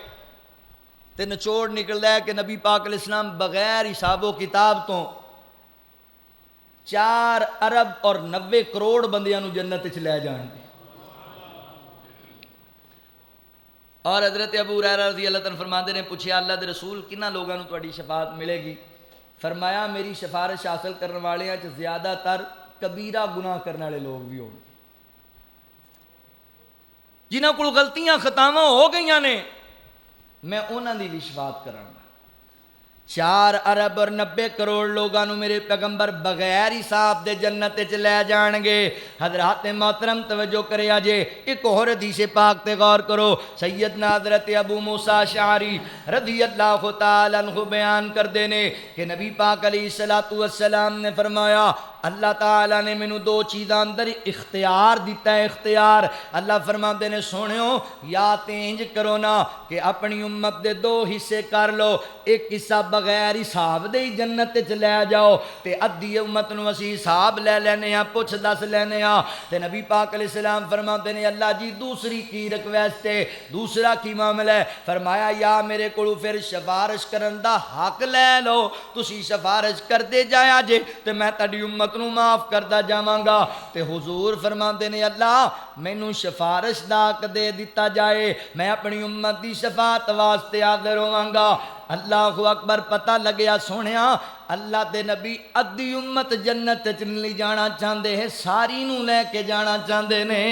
تے نچوڑ نکلدا ہے کہ نبی پاک علیہ السلام بغیر حساب و کتاب تو 4 ارب اور 90 کروڑ بندیاں نو جنت چ لے جان گے اور حضرت ابو ہریرہ رضی اللہ عنہ فرماندے نے پوچھا اللہ دے رسول کنہ لوگاں نو تہاڈی شفاعت ملے گی فرمایا میری سفارش حاصل کرنے والے ہیں زیادہ تر کبیرہ گناہ کرنے والے لوگ بھی ہوں جنہاں کو غلطیاں خطاواں ہو گئیاں نے میں انہاں دی بھی شفاعت کراں گا 4 ارب اور 90 کروڑ لوگاں نو میرے پیغمبر بغیر حساب دے جنت چ لے جان گے حضرات محترم توجہ کرے آجے ایک اور حدیث پاک تے غور کرو سیدنا حضرت ابو موسیٰ اشعری رضی اللہ تعالیٰ عنہ بیان کر دینے کہ نبی پاک علیہ السلام نے فرمایا اللہ تعالیٰ نے میں 2 چیزاں اندر اختیار دیتا ہے اختیار اللہ فرماندے نے سونیو یا تینج کرو نا کہ اپنی امت دے 2 حصے کر لو ایک حصہ بغیر حساب دے جنت چ لے جاؤ تے ادھی امت نو اسی حساب لے لینے ہاں پوچھ دس لینے ہاں تے نبی پاک علیہ السلام فرماندے نے اللہ جی دوسری کی ریکویسٹ ہے دوسرا کی معاملہ ہے فرمایا یا میرے کولو پھر سفارش کرن دا حق لے لو تسی سفارش کر دے جایا جے تے میں تہاڈی امت نو معاف کردا جاواں گا تے حضور فرماندے نے اللہ مینوں سفارش دا حق دے دتا جائے میں اپنی امت دی شفاعت واسطے حاضر ہوواں گا اللہ اکبر پتہ لگیا سونیا اللہ دے نبی ادھی امت جنت چ نہیں جانا چاہندے ہیں ساری نو لے کے جانا چاہندے نے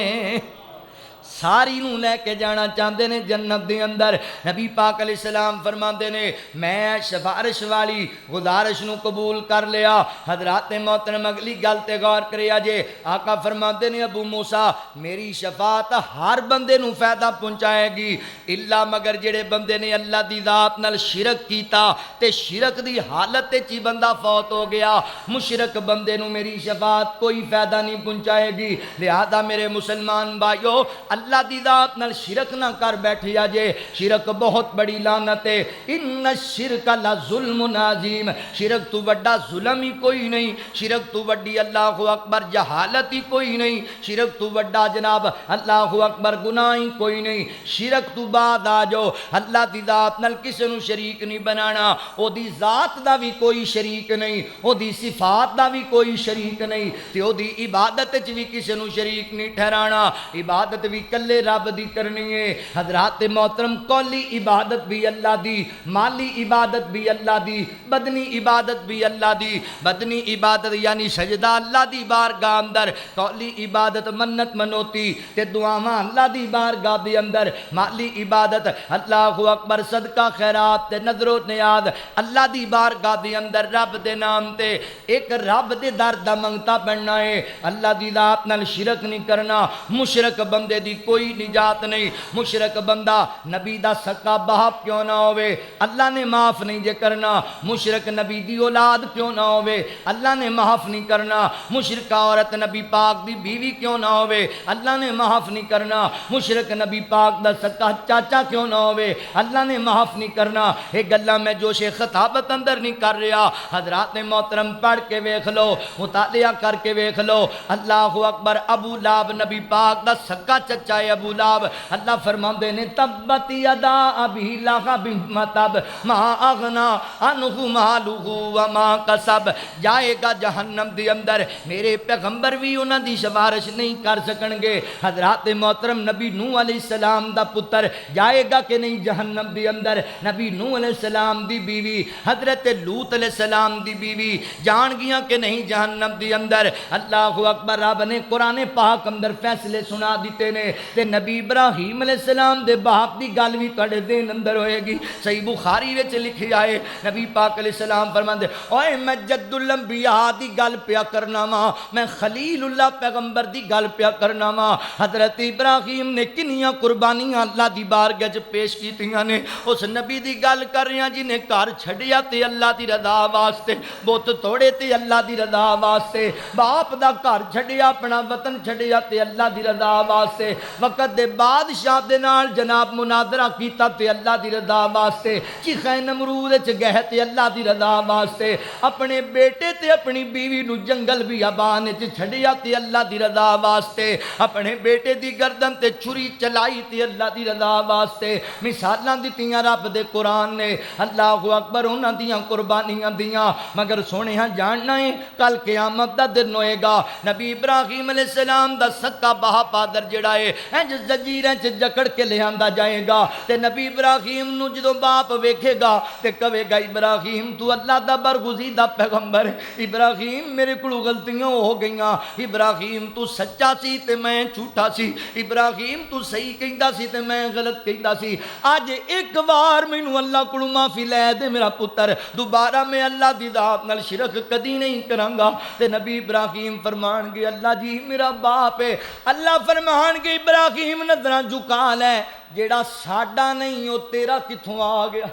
ساری نو لے کے جانا چاہتے ہیں جنت دے اندر۔ نبی پاک علیہ السلام فرماندے نے میں سفارش والی گزارش نو قبول کر لیا۔ حضرات محترم اگلی گل تے غور کریا جے، آقا فرماندے نے ابو موسیٰ میری شفاعت ہر بندے نو فائدہ پہنچائے گی الا مگر جڑے بندے نے اللہ دی ذات نال شرک کیتا تے شرک دی حالت چی بندہ فوت ہو گیا، مشرک بندے نو میری شفاعت کوئی فائدہ نہیں پہنچائے گی۔ لہذا میرے مسلمان بھائیو اللہ دی ذات نال شرک نہ کر بیٹھیا جے، شرک بہت بڑی لعنت ہے۔ ان الشرک لظلم عظیم، شرک تو بڑا ظلم ہی کوئی نہیں، شرک تو بڑی اللہ اکبر جہالت ہی کوئی نہیں، شرک تو بڑا جناب اللہ اکبر گناہ ہی کوئی نہیں۔ شرک تو بعد آ جاؤ، اللہ دی ذات نال کسے نو شریک نہیں بنانا، او دی ذات دا بھی کوئی شریک نہیں، او دی صفات دا بھی کوئی شریک نہیں، تے او دی عبادت چ بھی کسے نو شریک نہیں ٹھہرانا، عبادت بھی کلے رب دی کرنی ہے۔ حضرات محترم قولی عبادت بھی اللہ دی، مالی عبادت بھی اللہ دی، بدنی عبادت بھی اللہ دی۔ بدنی عبادت یعنی سجدہ اللہ دی بارگاہ اندر، قولی عبادت منت منوتی تے دعاواں اللہ دی بارگاہ دے اندر، مالی عبادت اللہ اکبر صدقہ خیرات تے نظر و نیاز اللہ دی بارگاہ دے اندر رب دے نام تے ایک رب دے در دا منگتا پڑھنا ہے۔ اللہ دی ذات نال شرک نہیں کرنا، مشرک بندے دی کوئی نجات نہیں۔ مشرک بندہ نبی دا سکا باپ کیوں نہ ہوئے اللہ نے معاف نہیں جے کرنا، مشرک نبی دی اولاد کیوں نہ ہوئے اللہ نے معاف نہیں کرنا، مشرک عورت نبی پاک دی بیوی کیوں نہ ہوئے اللہ نے معاف نہیں کرنا، مشرک نبی پاک دا سکا چاچا کیوں نہ ہوئے اللہ نے معاف نہیں کرنا۔ ایک گلا میں جوش خطابت اندر نہیں کر رہا، حضرات محترم پڑھ کے ویکھ لو، مطالعہ کر کے ویکھ لو۔ اللہ اکبر ابو لہب نبی پاک دا سکا چچا ہے ابو لہب، اللہ فرماندے نے تبت یدا ابی لہب متب ما اغنا عنہ مالہ وما کسب، جائے گا جہنم دی اندر، میرے پیغمبر بھی انہاں دی سفارش نہیں کر سکن گے۔ حضرات محترم نبی نوح علیہ السلام دا پتر جائے گا کہ نہیں جہنم دی اندر، نبی نوح علیہ السلام دی بیوی حضرت لوط علیہ السلام دی بیوی جان گیاں کہ نہیں جہنم دی اندر۔ اللہ اکبر رب نے قرآن پاک اندر فیصلے سنا دیتے نے، تے نبی ابراہیم علیہ السلام دے باپ دی گل بھی تہاڈے دین اندر ہوئے گی۔ صحیح بخاری وچ لکھیا ہے نبی پاک علیہ السلام فرماندے اوئے میں جد الانبیاء دی گل پیا کرنا وا، میں خلیل اللہ پیغمبر دی گل پیا کرنا وا۔ حضرت ابراہیم نے کنیاں قربانیاں اللہ دی بارگاہ وچ پیش کیتیاں نے، اس نبی دی گل کر رہے ہیں جنہیں گھر چھڈیا تے اللہ دی رضا واسطے، بت توڑے تے اللہ دی رضا واسطے، باپ دا گھر چھڈیا اپنا وطن چھڈیا تے اللہ دی رضا واسطے، وقت دے بادشاہ دے نال جناب مناظرہ کیتا تے اللہ دی رضا واسطے، چیخے نمرود وچ گئے تے اللہ دی رضا واسطے، اپنے بیٹے تے اپنی بیوی نو جنگل بیابان وچ چھڈیا تے اللہ دی رضا واسطے، اپنے بیٹے دی گردن تے چھری چلائی تے اللہ دی رضا واسطے۔ مثالاں دتیاں رب دے قرآن نے، اللہ اکبر انہاں دیاں قربانیاں دیاں، مگر سونے ہاں جاننا ہے کل قیامت دا دن ہوئے گا، نبی ابراہیم علیہ السلام دا سکا باپ آدر جڑا ہے انج زنجیراں چ جکڑ کے لے آندا جائے گا، تے نبی ابراہیم نو جدوں باپ ویکھے گا تے کہے گا ابراہیم تو اللہ دا برگزیدہ پیغمبر، ابراہیم میرے کولوں غلطیاں ہو گئیاں، ابراہیم تو سچا سی تے میں جھوٹا سی، ابراہیم تو صحیح کہندا سی تے میں غلط کہندا سی، اج ایک بار مینوں اللہ کولوں معافی لے دے میرا پتر، دوبارہ میں اللہ دی ذات نال شرک کدی نہیں کراں گا۔ تے نبی ابراہیم فرمان گے اللہ جی میرا باپ ہے، اللہ فرمان گے ابراہیم نظراں جھکا لے، جیڑا ساڈا نہیں او تیرا کتھوں آ گیا،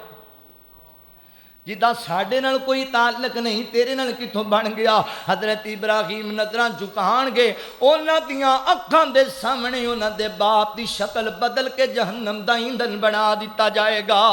جدا ساڈے نال کوئی تعلق نہیں تیرے نال کتھوں بن گیا۔ حضرت ابراہیم نظراں جھکان گے، انہاں دیاں اکھاں دے سامنے انہاں دے باپ دی شکل بدل کے جہنم دا ایندھن بنا دتا جائے گا۔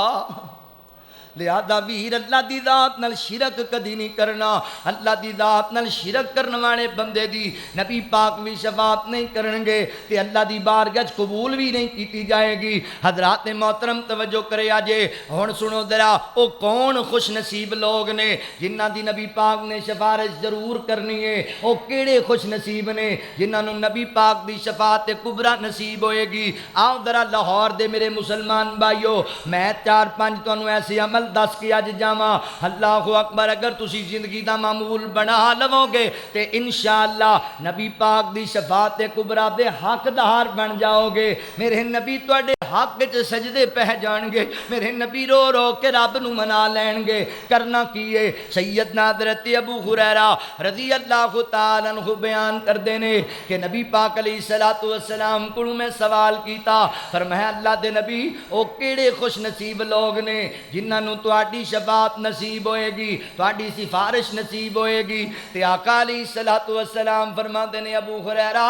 لہذا ویر اللہ دی ذات نال شرک کدی نہیں کرنا، اللہ دی ذات نال شرک کرنے والے بندے دی نبی پاک بھی شفاعت نہیں کریں گے تے اللہ دی بارگاہ قبول بھی نہیں کیتی جائے گی۔ حضرات محترم توجہ کرے آجے، ہن سنو ذرا او کون خوش نصیب لوگ نے جنہاں دی نبی پاک نے سفارش ضرور کرنی ہے، او کیڑے خوش نصیب نے جنہاں نو نبی پاک دی شفاعت کبریٰ نصیب ہوئے گی۔ آؤ ذرا لاہور دے میرے مسلمان بھائیو، میں 4-5 تانوں ایسے عمل دس کے اج جاواں اللہ اکبر اگر تسی زندگی دا معمول بنا لو گے تے انشاءاللہ نبی پاک دی شفاعت کبریٰ دے حقدار بن جاؤ گے. میرے نبی تواڈے حق وچ سجدے پہ جان گے. میرے نبی رو رو کے رب نو منا لین گے. کرنا کی ہے سیدنا حضرت ابو ہریرہ رضی اللہ تعالیٰ عنہ بیان کردے نے کہ نبی پاک علیہ الصلوۃ والسلام کو میں سوال کیتا. فرمایا اللہ دے نبی او کیڑے خوش نصیب لوگ نے جنہاں نو تواڈی شفاعت نصیب ہوئے گی, تواڈی سفارش نصیب ہوئے گی. تے آقا علیہ الصلوۃ والسلام فرماندے نے ابو ہریرہ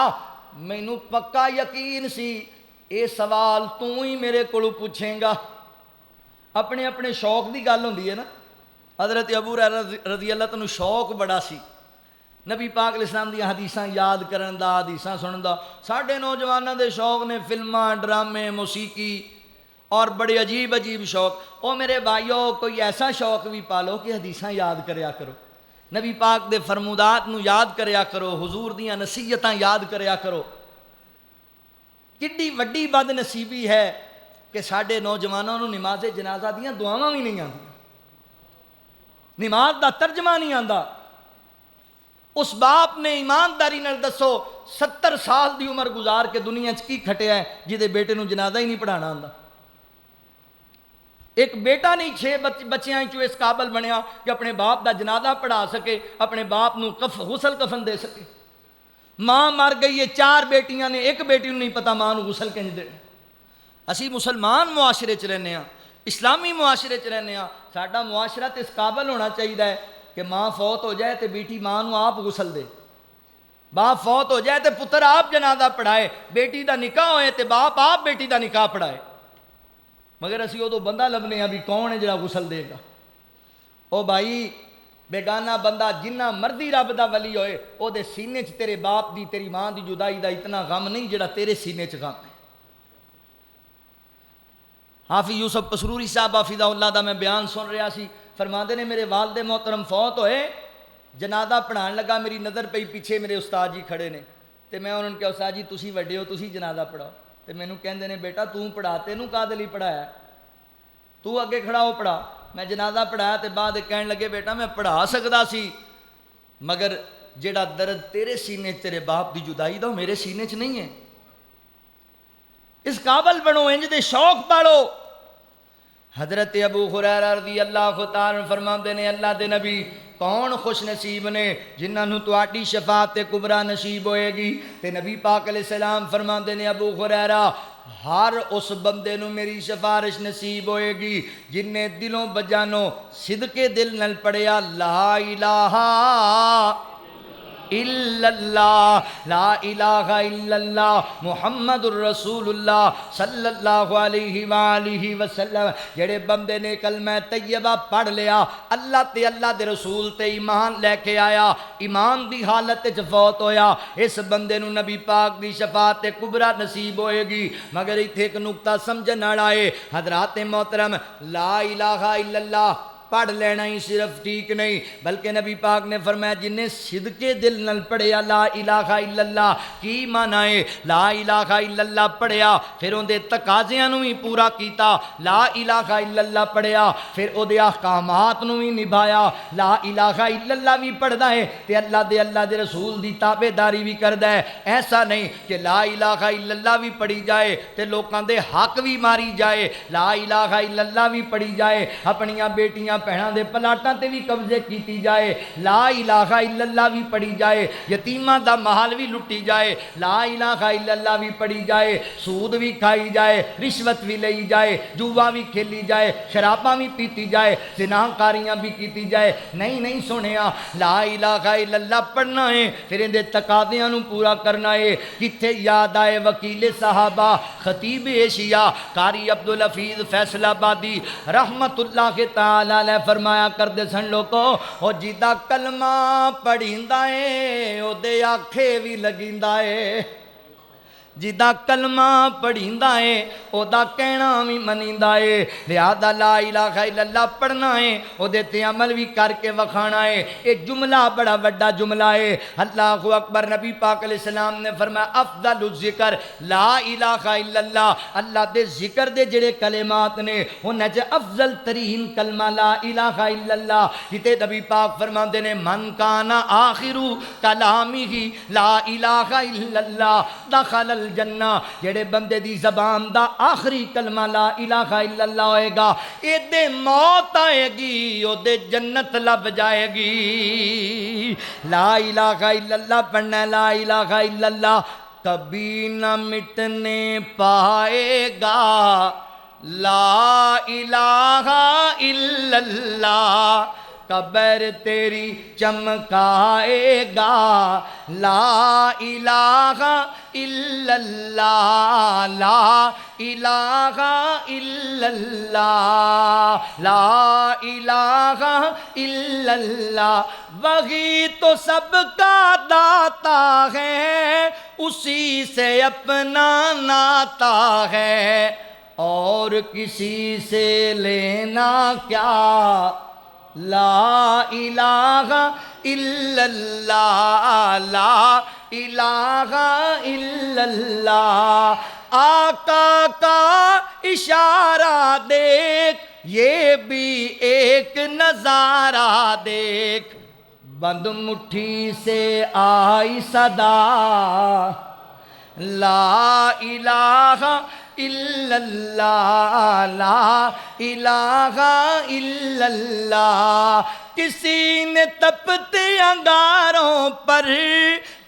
مینوں پکا یقین سی اے سوال تو ہی میرے کو پوچھیں گا. اپنے اپنے شوق دی گل ہوندی ہے نا. حضرت ابو ہریرہ رضی اللہ عنہ شوق بڑا سی نبی پاک علیہ السلام دی حدیثاں یاد کرن دا, حدیثاں سنن دا. ساڈے نوجواناں دے شوق نے فلماں, ڈرامے, موسیقی اور بڑے عجیب عجیب شوق. او میرے بھائیو کوئی ایسا شوق بھی پالو کہ حدیثاں یاد کریا کرو, نبی پاک دے فرمودات نو یاد کریا کرو, حضور دیاں نصیحتاں یاد کریا کرو. کڈی وڈی بد نصیبی ہے کہ ساڈے نوجوانوں نو نماز جنازہ دیاں دعاواں بھی نہیں آندیاں, نماز دا ترجمہ نہیں آندا. اس باپ نے ایمانداری نال دسو 70 سال دی عمر گزار کے دنیا چ کی کھٹیا ہے جہدے بیٹے نو جنازہ ہی نہیں پڑھانا آندا. ایک بیٹا نہیں 6 بچیاں چوں اس قابل بنیا کہ اپنے باپ دا جنازہ پڑھا سکے, اپنے باپ نو غسل کفن دے سکے. ماں مر گئی ہے, 4 بیٹیاں نے, ایک بیٹی نو نہیں پتا ماں نو غسل کنج دے. اسی مسلمان معاشرے چ رہنے ہاں, اسلامی معاشرے چ رہنے ہاں. ساڈا معاشرہ تے اس قابل ہونا چاہیے کہ ماں فوت ہو جائے تے بیٹی ماں نو آپ غسل دے, باپ فوت ہو جائے تے پتر آپ جنازہ پڑھائے, بیٹی دا نکاح ہوئے تے باپ آپ بیٹی دا نکاح پڑھائے. مگر اسی ادو بندہ لبنے ہاں بھی کون ہے جڑا غسل دے گا. او بھائی بیگانہ بندہ جنہ مرضی رب دا ولی ہوئے او دے سینے چ تیرے باپ دی تیری ماں دی جدائی دا اتنا غم نہیں جڑا تیرے سینے چ غم ہے. حافظ یوسف پسروری صاحب حافظہ اللہ دا میں بیان سن رہا سی, فرماندے نے میرے والد محترم فوت ہوئے, جنازہ پڑھان لگا, میری نظر پئی پیچھے میرے استاد جی کھڑے نے تے میں انہوں نے کہا استاد جی تسی وڈے ہو, تسی جنازہ پڑھاؤ. تے مینوں کہندے نے بیٹا تو پڑھا, تینوں کادے لئی پڑھایا, تو اگے کھڑا ہو پڑھا. میں جنازہ پڑھایا تے بعد کہن لگے بیٹا میں پڑھا سکدا سی مگر جیڑا درد تیرے سینے تیرے باپ دی جدائی دا میرے سینے چ نہیں ہے. اس قابل بنو, انج دے شوق پالو. حضرت ابو ہریرہ رضی اللہ تعالیٰ فرماندے نے اللہ دے نبی کون خوش نصیب نے جنہاں نو تواڈی شفاعت کبریٰ نصیب ہوئے گی. تے نبی پاک علیہ السلام فرماندے نے ابو ہریرہ ہر اس بندے نو میری سفارش نصیب ہوئے گی جن نے دلوں بجانوں صدقے دل نل پڑھیا لا الہ الا اللہ, لا الہ الا اللہ محمد الرسول اللہ صلی اللہ علیہ وآلہ وسلم. جڑے بندے نے کلمہ طیبہ پڑھ لیا, اللہ تے اللہ دے رسول تے ایمان لے کے آیا, ایمان دی حالت چ فوت ہویا, اس بندے نو نبی پاک دی شفاعت کبریٰ نصیب ہوئے گی. مگر ایتھے ایک نقطہ سمجھن والا ہے حضرات محترم, لا الہ الا اللہ پڑھ لینا ہی صرف ٹھیک نہیں بلکہ نبی پاک نے فرمایا جن نے صدقے دل نل پڑھیا لا الہ الا اللہ. کی معنی ہے لا الہ الا اللہ پڑھیا پھر ان دے تقاضیاں نو ہی پورا کیتا, لا الہ الا اللہ پڑھیا پھر او دے احکامات نو ہی نبھایا, لا الہ الا اللہ بھی پڑھدا ہے تے اللہ دے رسول دی تابع داری بھی کردا ہے. ایسا نہیں کہ لا الہ الا اللہ بھی پڑھی جائے تے لوکاں دے حق بھی ماری جائے, لا الہ الا اللہ بھی پڑھی جائے اپنیاں بیٹیاں پہناں دے پلاٹاں تے بھی قبضے کیتی جائے, لا الہ الا اللہ بھی پڑھی جائے, یتیماں دا مال بھی لٹی جائے, لا الہ الا اللہ بھی پڑھی جائے, سود بھی کھائی جائے, رشوت بھی لئی جائے, جوا بھی کھیلی جائے, شراباں بھی پیتی جائے, زناکاریاں بھی کیتی جائے. نہیں سنیا, لا الہ الا اللہ پڑھنا ہے پھر ان دے تقاضیاں نو پورا کرنا ہے. کتھے یاد آئے وکیل صحابہ خطیب ایشیا قاری عبدالحفیظ فیصل آبادی رحمت اللہ تعالی فرمایا کردے سن لوگو او جیدہ کلمہ پڑھیندا ہے او دے آنکھے بھی لگیندا ہے, جدا کلمہ پڑھیندا ہے او دا کہنا بھی منیندا ہے لہذا لا الہ الا اللہ پڑھنا ہے او دے تے عمل بھی کر کے وکھانا ہے اے جملہ بڑا وڈا جملہ ہے اللہ اکبر نبی پاک علیہ السلام نے فرمایا افضل الذکر لا الہ الا اللہ اللہ دے ذکر دے جڑے کلمات نے انہاں وچ افضل ترین کلمہ لا الہ الا اللہ جتے نبی پاک فرماندے نے من کان آخر کلامہ لا الہ الا اللہ دخل الجنہ جڑے بندے دی زبان دا آخری کلمہ لا الہ الا اللہ ہوئے گا اے دے موت آئے گی او دے جنت لب جائے گی لا الہ الا اللہ پڑھنا ہے لا الہ الا اللہ کبھی نہ مٹنے پائے گا لا الہ الا اللہ قبر تیری چمکائے گا لا الہ الا اللہ لا الہ الا اللہ لا الہ الا اللہ وہی تو سب کا داتا ہے اسی سے اپنا ناتا ہے اور کسی سے لینا کیا لا الہ الا اللہ لا الہ الا اللہ آقا کا اشارہ دیکھ یہ بھی ایک نظارہ دیکھ بند مٹھی سے آئی صدا لا الہ الا اللہ لا الہ الا اللہ کسی نے تپتے انگاروں پر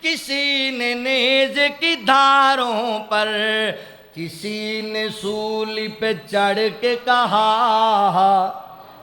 کسی نے نیز کی دھاروں پر کسی نے سولی پہ چڑھ کے کہا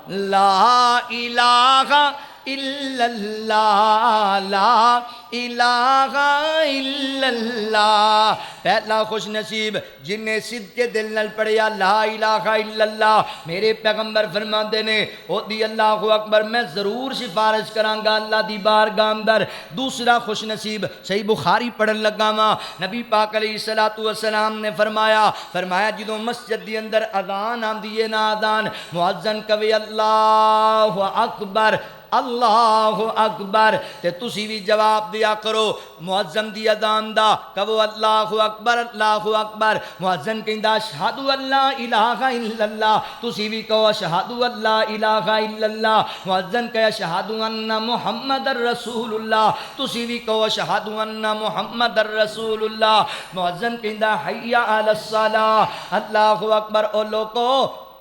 لا الہ الا اللہ لا الہ الا اللہ پہلا خوش نصیب جن نے صدق دل نال پڑھیا لا الہ الا اللہ میرے پیغمبر فرماندے نے او دی اللہ اکبر میں ضرور سفارش کراں گا اللہ دی بارگاہ اندر دوسرا خوش نصیب صحیح بخاری پڑھن لگا وا نبی پاک علیہ الصلوۃ والسلام نے فرمایا جدوں مسجد دی اندر اذان آندی ہے نا اذان مؤذن کہے اللہ اکبر اللہ اکبر تے تسی بھی جواب دیا کرو مؤذن دی اذان دا کہو اللہ اکبر مؤذن کہندا اشہد اللہ الہ الا اللہ تسی بھی کہو اشہد اللہ الہ الا اللہ مؤذن کہے اشہد ان محمد رسول اللہ تسی بھی کہو اشہد ان محمد رسول اللہ مؤذن کہندا حی علی الصلاۃ اللہ اکبر او لوگو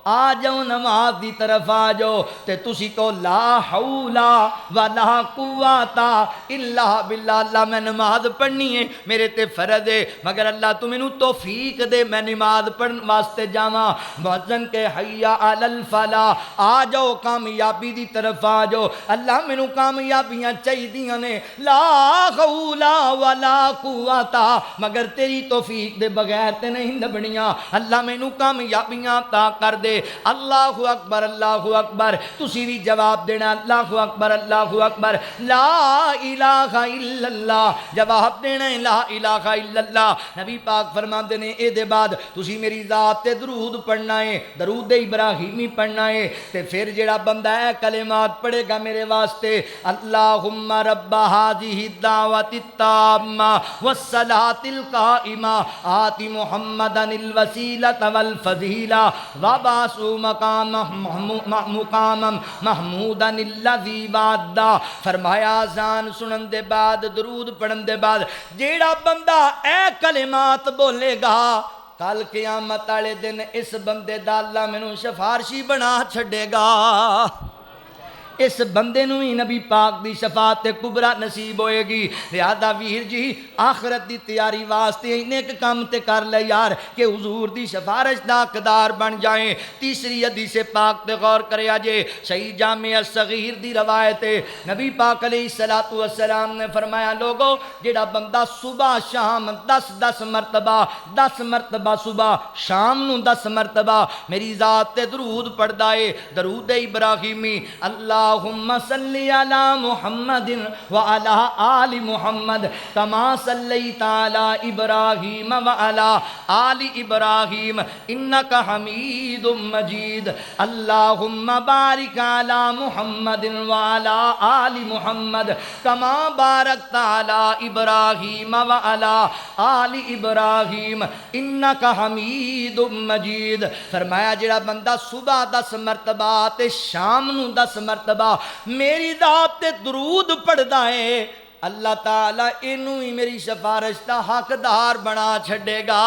آ جاؤ نماز دی طرف آ جاؤ تے تسی کو لا حول ولا قوت الا باللہ اللہ میں نماز پڑھنی ہے میرے تے فرض ہے مگر اللہ تو مینوں توفیق دے میں نماز پڑھن واسطے جاواں مؤذن کے حی علی الفلاح آ جاؤ کامیابی دی طرف آ جاؤ اللہ مینوں کامیابیاں چاہیدیاں نے لا حول ولا قوت مگر تیری توفیق دے بغیر تے نہیں لبنیاں اللہ مینوں کامیابیاں عطا کر دے اللہ اکبر تسی بھی جواب دینا اللہ اکبر لا الہ الا اللہ جواب دینا لا الہ الا اللہ نبی پاک فرماندے نے اے دے بعد تسی میری ذات تے درود پڑھنا ہے درود ابراہیمی پڑھنا ہے تے پھر جڑا بندہ ہے کلمات پڑھے گا میرے واسطے اللہم رب ہذہ الدعوۃ التامہ والصلاۃ القائمہ آت محمدا الوسیلۃ والفضیلہ وبعث مقام محمودا الذی وعدا فرمایا اذان سنن دے بعد درود پڑھن دے بعد جیڑا بندہ اے کلمات بولے گا کل قیامت والے دن اس بندے دا اللہ مینوں سفارشی بنا چھڈے گا اس بندے نو ہی نبی پاک دی شفاعت کبرا نصیب ہوئے گی لہذا ویر جی آخرت دی تیاری واسطے انہیں کام تے کر لے یار کہ حضور دی سفارش دا حقدار بن جائیں تیسری حدیث پاک تے غور کرے آجے صحیح جامع صغیر دی روایت نبی پاک علیہ السلام نے فرمایا لوگو جڑا بندہ صبح شام 10 مرتبہ صبح شام نو 10 مرتبہ میری ذات تے درود پڑھ دائے درود ابراہیمی اللہ اللہم صلی علی محمد وعلی آل محمد کما صلیت علی ابراہیم وعلی آل ابراہیم انکا حمید مجید اللہم بارک علی محمد وعلی آل محمد کما بارکت علی ابراہیم وعلی آل ابراہیم انکا حمید مجید۔ فرمایا جڑا بندہ صبح 10 مرتبہ تے شام نو 10 مرتبہ میری ذات تے درود پڑھدا ہے اللہ تعالیٰ اینو ہی میری سفارش دا حقدار بنا چھڑے گا۔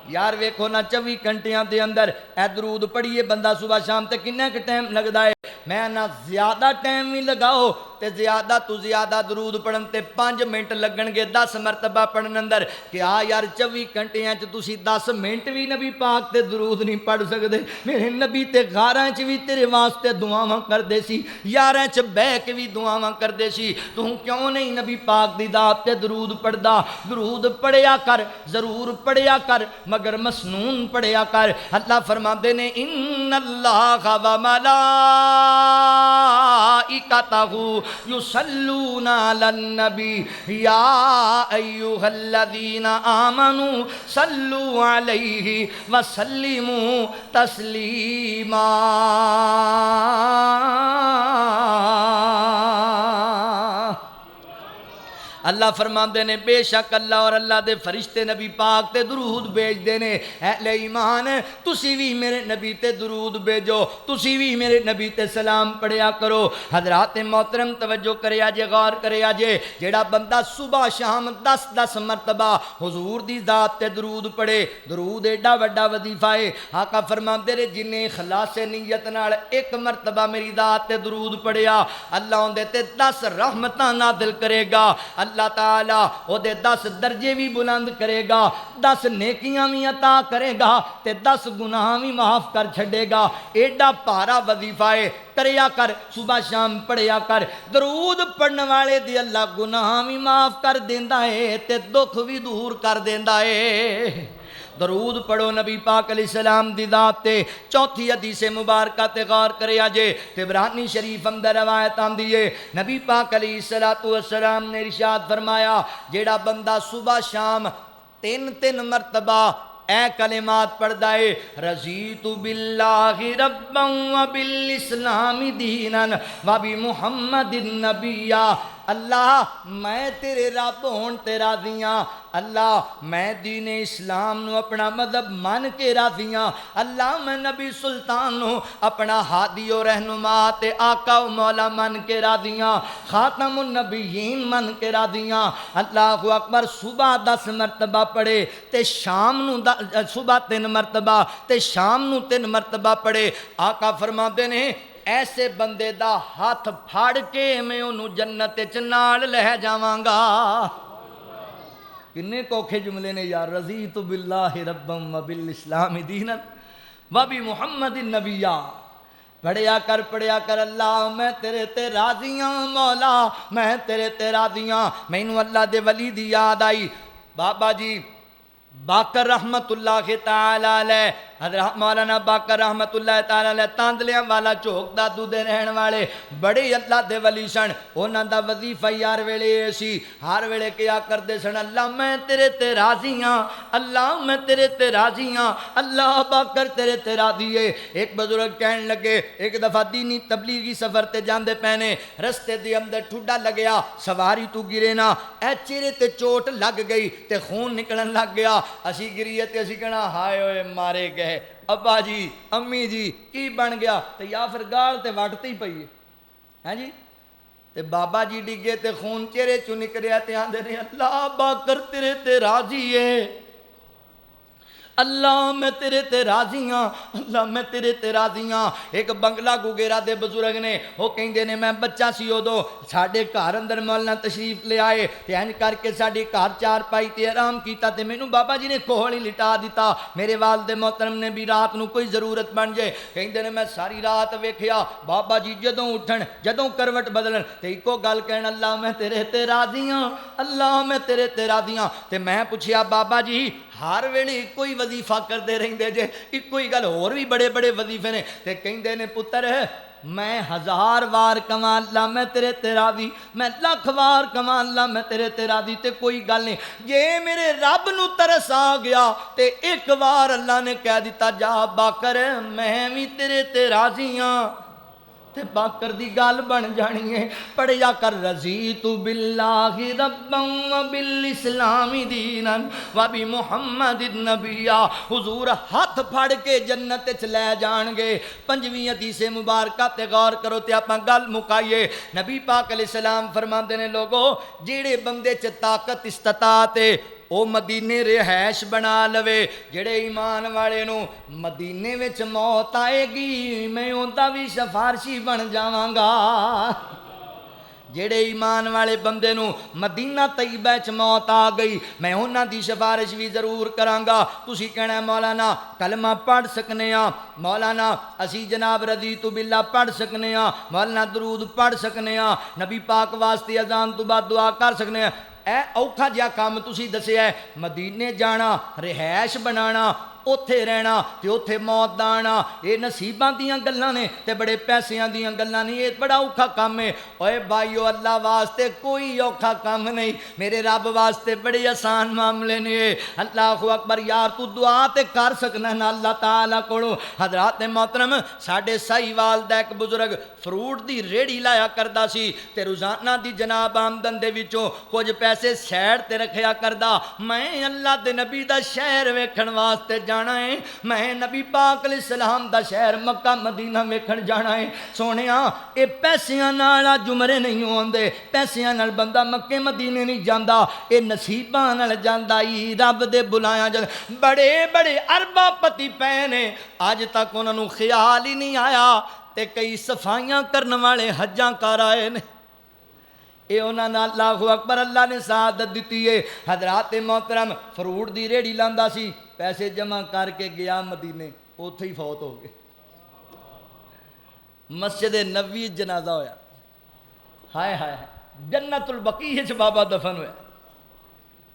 یار ویکھو نا 24 گھنٹیاں دے اندر اے درود پڑھیے بندہ صبح شام تے کنے کے ٹائم لگدا ہے؟ میں نہ زیادہ ٹائم بھی لگاؤ تے زیادہ تو زیادہ درود پڑھن تے 5 منٹ لگن گے 10 مرتبہ پڑھن اندر کہ یار 24 گھنٹیاں چ تسی 10 منٹ بھی نبی پاک تے درود نہیں پڑھ سکدے۔ میرے نبی تے غاراں چ بھی تیرے واسطے دعاواں کردے سی، یاراں چ بیٹھ کے بھی دعاواں کردے سی، تو کیوں نہیں نبی پاک دی ذات تے درود پڑھدا؟ درود پڑھیا کر، ضرور پڑھیا کر، مگر مسنون پڑھیا کر۔ اللہ فرماندے نے ان اللہ و ملائکتہ یصلون علی النبی یا ایھا الذین آمنوا صلوا علیہ وسلموا تسلیما۔ اللہ فرماندے نے بے شک اللہ اور اللہ دے فرشتے نبی پاک تے درود بھیج دینے۔ اہل ایمان تسی بھی میرے نبی تے درود بھیجو، تسی بھی میرے نبی تے سلام پڑھیا کرو۔ حضرات محترم توجہ کریا جے، غور کریا جے، جیڑا بندہ صبح شام 10 مرتبہ حضور دی ذات تے درود پڑھے، درود ایڈا وڈا وظیفہ ہے۔ آقا فرماندے نے جنہیں اخلاص نیت نال 1 مرتبہ میری ذات تے درود پڑھیا اللہ اون دے تے 10 رحمتاں نازل کرے گا، اللہ تعالیٰ او دے 10 درجے بھی بلند کرے گا، 10 نیکیاں بھی عطا کرے گا تے 10 گناہ بھی معاف کر چھڑے گا۔ ایڈا پارا وظیفہ ہے، کریا کر، صبح شام پڑھیا کر۔ درود پڑھنے والے دی اللہ گناہ بھی معاف کر دیندا ہے تے دکھ بھی دور کر دیندا ہے۔ درود پڑھو نبی پاک علیہ السلام دی ذات تے۔ چوتھی حدیث مبارکہ تے غور کریا جے، طبرانی شریف اندر روایت آندی ہے، نبی پاک علیہ السلام نے ارشاد فرمایا جیڑا بندہ صبح شام 3 مرتبہ اے کلمات پڑھدا ہے، رضیت باللہ ربا وبالاسلام دینا وبمحمد نبیا، اللہ میں تیرے رب ہون تے راضی ہاں، اللہ میں دین اسلام نو اپنا مذہب مان کے راضی ہاں، اللہ میں نبی سلطان نو اپنا ہادی و رہنما تے آقا و مولا مان کے راضی ہاں، خاتم النبیین مان کے راضی ہاں۔ اللہ اکبر۔ صبح 10 مرتبہ پڑھے تے شام نو صبح 3 مرتبہ تے شام نو 3 مرتبہ پڑھے۔ آقا فرماندے نے ایسے بندے دا ہاتھ پھاڑ کے میں انہوں جنت چ نال لے جاواں گا۔ کنے کوکھے جملے نے یار، رضیت باللہ ربا وبالاسلام دینا وبمحمد نبیا۔ پڑھیا کر اللہ میں تیرے تے راضی ہاں، مولا میں تیرے تے راضی ہاں۔ مینوں اللہ دے ولی دی یاد آئی، بابا جی باقر رحمت اللہ تعالی علیہ، حضرت مولانا باقر رحمت اللہ تعالی علیہ تاندلیاں والا چوک دا دودے رہن والے بڑے اللہ دے ولی سن۔ انہاں دا وظیفہ ہر ویلے سی، ہر ویلے کیا کردے سن، اللہ میں تیرے تے راضی ہاں، اللہ میں تیرے تے راضی ہاں، اللہ باقر تیرے تے راضی ہے۔ ایک بزرگ کہن لگے، ایک دفعہ دینی تبلیغی سفر تے جاندے پہنے، رستے دے اندر ٹھڈا لگیا، سواری تو گرے نا، اے چہرے تے چوٹ لگ گئی تے خون نکلن لگ گیا۔ اسی گریے تے اسی کہنا ہائے ہوئے مارے گئے، ابا جی امی جی کی بن گیا، تے یا پھر گال تے وٹتی پئی ہے، ہاں جی، تے بابا جی ڈگے تے خون چہرے چوں نکلیا تے آندے نے اللہ باقر تیرے تے راضی ہے، اللہ میں تیرے تے راضی ہاں، اللہ میں تیرے تے راضی ہاں۔ ایک بنگلہ گوگیرا دے بزرگ نے وہ کہندے نے میں بچہ سی ادو ساڈے گھر اندر مولانا تشریف لے آئے تے این کر کے ساڈی گھر چار پائی تے آرام کیتا تے مینوں بابا جی نے کول ہی لٹا دیتا۔ میرے والد محترم نے بھی رات نو کوئی ضرورت بن جائے کہندے نے میں ساری رات ویکھیا بابا جی جدوں اٹھن جدوں کروٹ بدلن تے ایکو گل کہن اللہ میں تیرے تے راضی ہاں، اللہ میں تیرے تے راضی ہاں۔ تے میں پوچھیا بابا جی ہر ویلے کوئی وظیفہ کردے رہندے جے، کوئی گل اور بھی بڑے بڑے وظیفے نے؟ تے کہندے نے پتر میں 1000 وار کما لا میں تیرے تے راضی، میں 1,00,000 وار کما لا میں تیرے تے راضی، تے کوئی گل نہیں۔ جے میرے رب نو ترس آ گیا تے ایک وار اللہ نے کہہ دیتا جا باکر میں بھی تیرے تے راضی ہاں، تے باکر دی گل بن جانی ہے۔ پڑھیا کر رضیت باللہ ربا وبالاسلام دینا وبمحمد النبیا، حضور ہاتھ پھڑ کے جنت چ لے جان گے۔ 5ویں حدیث مبارکہ تے غور کرو تے اپاں گل مکائیے۔ نبی پاک علیہ السلام فرماندے نے لوگو جیڑے بندے چ طاقت استطاعت ہے او مدینے رہائش بنا لوے، جڑے ایمان والے نو مدینے وچ موت آئے گی میں اوندا بھی سفارشی بن جاواں گا۔ جڑے ایمان والے بندے نو مدینہ طیبہ چ موت آ گئی میں انہاں دی سفارش بھی ضرور کراں گا۔ تسی کہنا مولانا کلمہ پڑھ سکنے ہاں، مولانا اسی جناب رضیت باللہ پڑھ سکنے ہاں، مولانا درود پڑھ سکنے ہاں، نبی پاک واسطے اذان تو بعد دعا کر سکنے ہاں، اے اوکھا جہا کام تسی دسیا ہے مدینے جانا، رہائش بنانا، اوتھے رہنا تے اوتھے موت دا آنا، یہ نصیباں دیاں گلاں نے تے بڑے پیسیاں دیاں گلاں نہیں، یہ بڑا اوکھا کام ہے۔ اوے بھائیو اللہ واسطے کوئی اوکھا کام نہیں، میرے رب واسطے بڑے آسان معاملے نے۔ اللہ اکبر یار تو دعا تے کر سکنا نا اللہ تعالیٰ کولو۔ حضرات محترم ساڈے ساہیوال دا ایک بزرگ فروٹ دی ریڑھی لایا کردا سی تے روزانہ دی جناب آمدن دے وچوں کچھ پیسے سیڈ تے رکھیا کردا۔ میں اللہ دے نبی دا شہر ویکھن واسطے جانا ہے، میں نبی پاک علیہ السلام دا شہر مکہ مدینہ ویکھن جانا ہے۔ سونیاں اے پیسیاں نال جمرے نہیں ہوندے، پیسیاں نال بندہ مکے مدینے نہیں جاندا، اے نصیباں نال جاندا ہی رب دے بلایا جاندا۔ بڑے بڑے ارباں پتی پے نے اج تک انہاں نوں خیال ہی نہیں آیا تے کئی صفائیاں کرن والے حجاں کر آئے نے، اے انہاں نے اللہ اکبر اللہ نے سعادت دیتی ہے۔ حضرات محترم فروٹ دی ریڑھی لاندا سی، پیسے جمع کر کے گیا مدینے، اوتھے ہی فوت ہو گئے۔ مسجد نبوی جنازہ ہویا، ہائے ہائے جنت البقیع وچ بابا دفن ہویا۔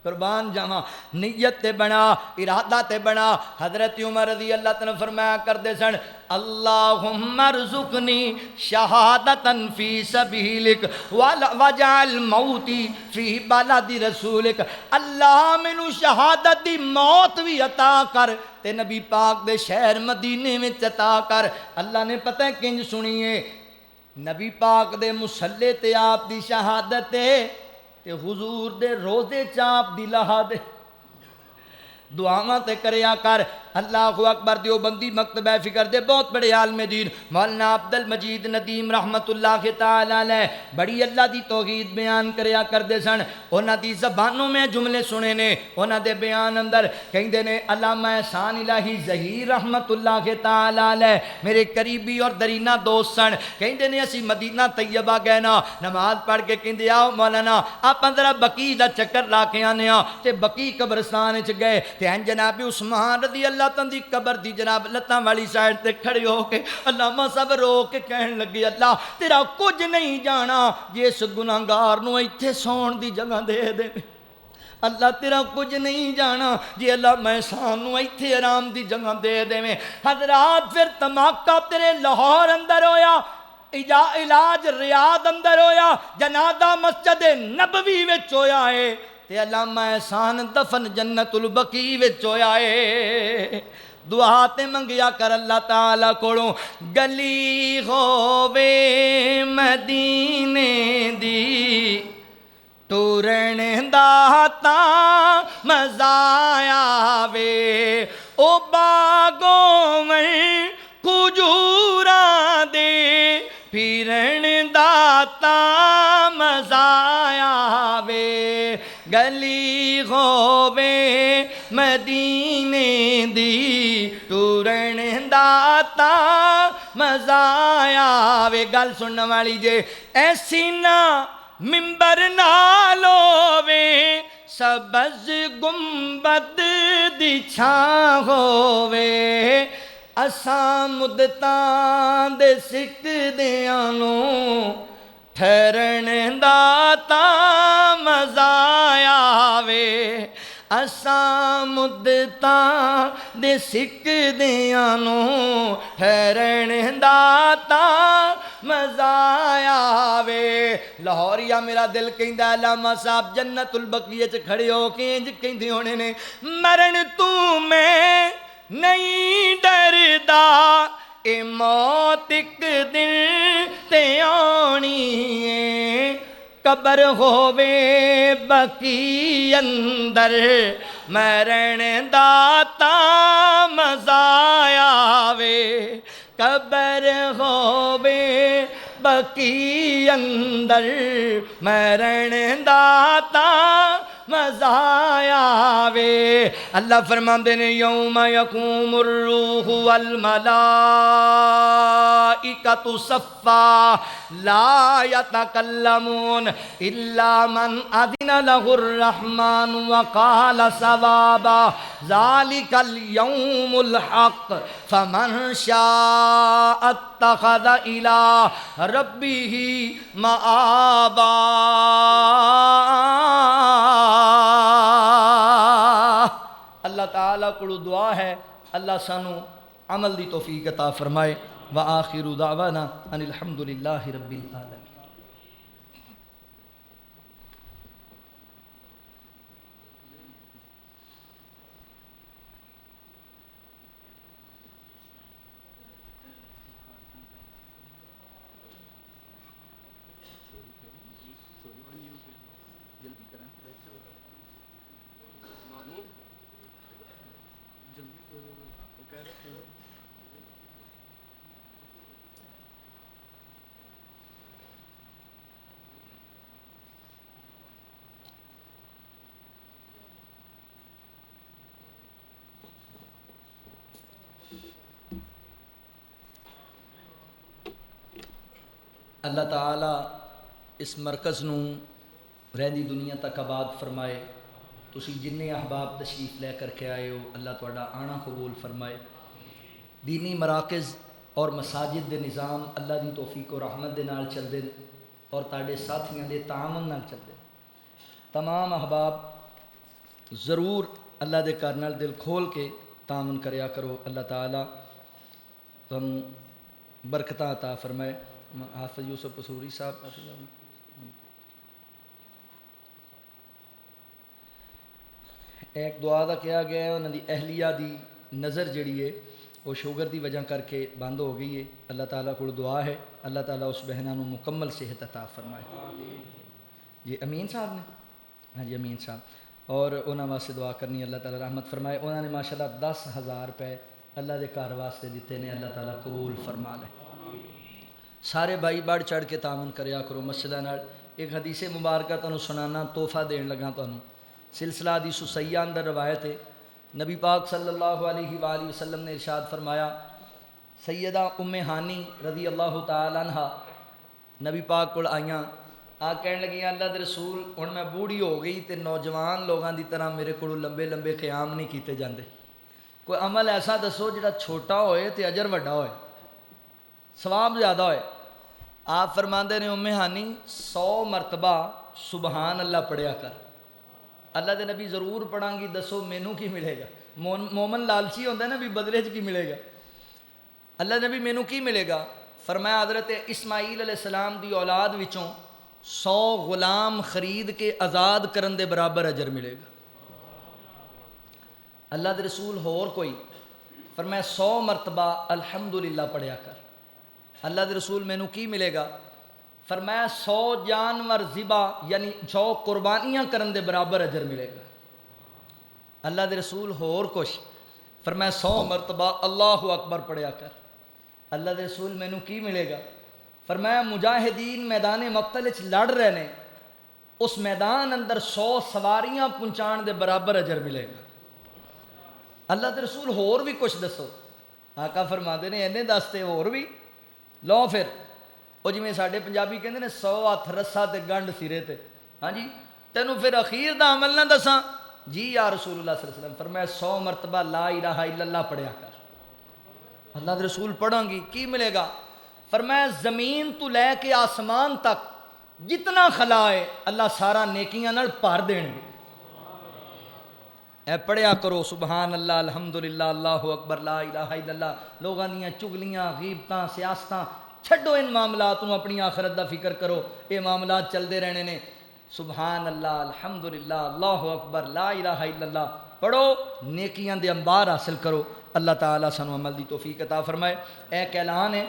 قربان جاواں نیت تے بنا، ارادہ تے بنا۔ حضرت عمر رضی اللہ تعالیٰ فرمایا کرتے سن اللہم ارزقنی شہادتا فی سبیلک وجعل موتی فی بلد رسولک، اللہ مینوں شہادت دی موت بھی عطا کر تے نبی پاک دے شہر مدینے میں عطا کر۔ اللہ نے پتہ ہے کنج سنیے، نبی پاک دے مصلے تے آپ دی شہادت ہے تے حضور دے روزے چاپ دی لہا دے دعاواں تے کریا کر۔ اللہ اکبر دیوبندی مکتبہ فکر دے بہت بڑے عالم دین مولانا عبد المجید ندیم رحمت اللہ تعالی علیہ بڑی اللہ دی توحید بیان کریا کردے سن۔ انہاں دی زبانوں میں جملے سنے نے، انہاں دے بیان اندر کہندے نے علامہ احسان الہی ظہیر رحمت اللہ تعالی علیہ میرے قریبی اور درینہ دوست سن، کہندے نے اسی مدینہ طیبہ گئے نا، نماز پڑھ کے کہندے آؤ مولانا آپ ذرا بقیع دا چکر لا کے آنے آ، تے بقیع قبرستان وچ گئے تے ہیں جناب عثمان رضی اللہ تعالیٰ دی قبر دی جناب لتاں والی سائڈ تے کھڑے ہو کے علامہ صاحب رو کے کہن لگے اللہ تیرا کچھ نہیں جانا جس گناہگار نو ایتھے سون دی جگہ دے دے، اللہ تیرا کچھ نہیں جانا جی اللہ میں سانو ایتھے آرام دی جگہ دے دے میں۔ حضرات پھر دھماکہ تیرے لاہور اندر ہویا، علاج ریاض اندر ہویا، جنازہ مسجد نبوی وچ ہویا ہے تے علامہ احسان دفن جنت البقیع وچ ہویا ہے۔ دعا تے منگیا کر اللہ تعالیٰ کولوں گلی ہووے مدینے دی ٹورن دا تاں مزہ آوے، او باغوں میں کھجوراں دے پھرن دا تاں مزہ آوے، گلی ہووے مدینے دی ٹورن دا تاں مزہ آوے۔ گل سننے والی جے ایسی نہ ممبر نال ہووے سبز گنبد دی چھاں ہووے، اساں مدتاں دے سکدیاں نوں ٹھہرن دا تاں مزہ آوے، اساں مدتاں دے سکدیاں نوں ٹھہرن دا تاں مزہ آوے لاہوریا میرا دل کہندا علامہ صاحب جنت البقیع چ کھڑے ہو کے انج کہندے ہونے نے مرن تو میں نہیں ڈردا اے موت ایک دن تے آنی ہے قبر ہووے بقی اندر مرن دا تاں مزہ آوے قبر ہووے بقی اندر مرن دا تاں مزہ آوے اللہ فرماندے نے یوم یقوم الروح والملائکۃ صفا لا یتکلمون الا من اذن له الرحمن وقال صوابا ذلك اليوم الحق فمن شاء اتخذ الى ربه مآبا اللہ تعالیٰ کو دعا ہے اللہ سانو عمل دی توفیق عطا فرمائے وآخر دعوانا ان الحمدللہ رب العالمین اللہ تعالیٰ اس مرکز نو رہندی دنیا تک آباد فرمائے تسی جننے احباب تشریف لے کر کے آئے ہو اللہ تہاڈا آنا قبول فرمائے دینی مراکز اور مساجد دے نظام اللہ دی توفیق و رحمت دے نال چل دے اور تہاڈے ساتھیاں دے تعاون نال چل دے تمام احباب ضرور اللہ دے گھر نال دل کھول کے تعاون کریا کرو اللہ تعالیٰ تم برکتاں عطا فرمائے حافظ یوسف قصوری صاحب ایک دعا دا کیا گیا ہے انہوں دی اہلیہ دی نظر جڑی ہے وہ شوگر دی وجہ کر کے بند ہو گئی ہے اللہ تعالیٰ کو دعا ہے اللہ تعالیٰ اس بہنہ نو مکمل صحت عطا فرمائے جی امین صاحب نے ہاں جی امین صاحب اور انہوں واسطے دعا کرنی اللہ تعالیٰ رحمت فرمائے انہوں نے ماشاءاللہ 10,000 روپے اللہ دے کار واسطے دیتے نے اللہ تعالیٰ قبول فرما لے سارے بھائی بڑھ چڑھ کے تعاون کریا کرو مسجدہ نال ایک حدیث مبارکہ تانوں سنانا تحفہ دین لگا تانوں سلسلہ حدیث سیہ اندر روایت ہے نبی پاک صلی اللہ علیہ وآلہ وسلم نے ارشاد فرمایا سیدہ ام ہانی رضی اللہ تعالی عنہ نبی پاک کول آئیاں آ کہن لگی اللہ دے رسول ہن میں بوڑھی ہو گئی تے نوجوان لوگاں دی طرح میرے کولوں لمبے لمبے قیام نہیں کیتے جاندے کوئی عمل ایسا دسو جڑا چھوٹا ہوئے تے اجر وڈا ہوئے ثواب زیادہ ہوئے آپ فرماندے نے ام ہانی 100 مرتبہ سبحان اللہ پڑھیا کر اللہ دے نبی ضرور پڑھاں گی دسو مینوں کی ملے گا مومن لالچی ہوتا ہے نا بھی بدلے کی ملے گا اللہ نبی مینوں کی ملے گا فرمایا حضرت اسماعیل علیہ السلام دی اولاد وچوں 100 غلام خرید کے آزاد کرن دے برابر اجر ملے گا اللہ دے رسول ہور کوئی فرمایا 100 مرتبہ الحمدللہ پڑھیا کر اللہ دے رسول مینوں کی ملے گا فرمایا 100 جانور ذبح یعنی 100 قربانیاں کرن دے برابر اجر ملے گا اللہ دے رسول ہور کچھ فرمایا 100 مرتبہ اللہ اکبر پڑھیا کر اللہ دے رسول مینوں کی ملے گا فرمایا مجاہدین میدان مقتل وچ لڑ رہے نے اس میدان اندر 100 سواریاں پہنچان دے برابر اجر ملے گا اللہ دے رسول ہور بھی کچھ دسو آقا فرماتے نے اینے دستے ہور بھی لو پھر وہ جی ساڈے پنجابی کہندے نے 100 ہاتھ رسا تے گنڈ سرے تے ہاں جی تینوں پھر اخیر دا عمل نہ دساں جی یا رسول اللہ صلی اللہ علیہ وسلم فرمایا 100 مرتبہ لا الہ الا اللہ پڑھیا کر اللہ دے رسول پڑھاں گی کی ملے گا فرمایا زمین تو لے کے آسمان تک جتنا خلا ہے اللہ سارا نیکیاں نال بھر دین گے اے پڑھیا کرو سبحان اللہ الحمدللہ اللہ اکبر لا الہ الا اللہ. لوگاں دیاں چگلیاں غیبتاں سیاستاں چھڈو، ان معاملات نوں، اپنی آخرت دا فکر کرو. یہ معاملات چلتے رہنے نے. سبحان اللہ الحمدللہ اللہ اکبر لا الہ الا اللہ پڑھو، نیکیاں دے انبار حاصل کرو. اللہ تعالیٰ سانو عمل دی توفیق عطا فرمائے. ایک اعلان ہے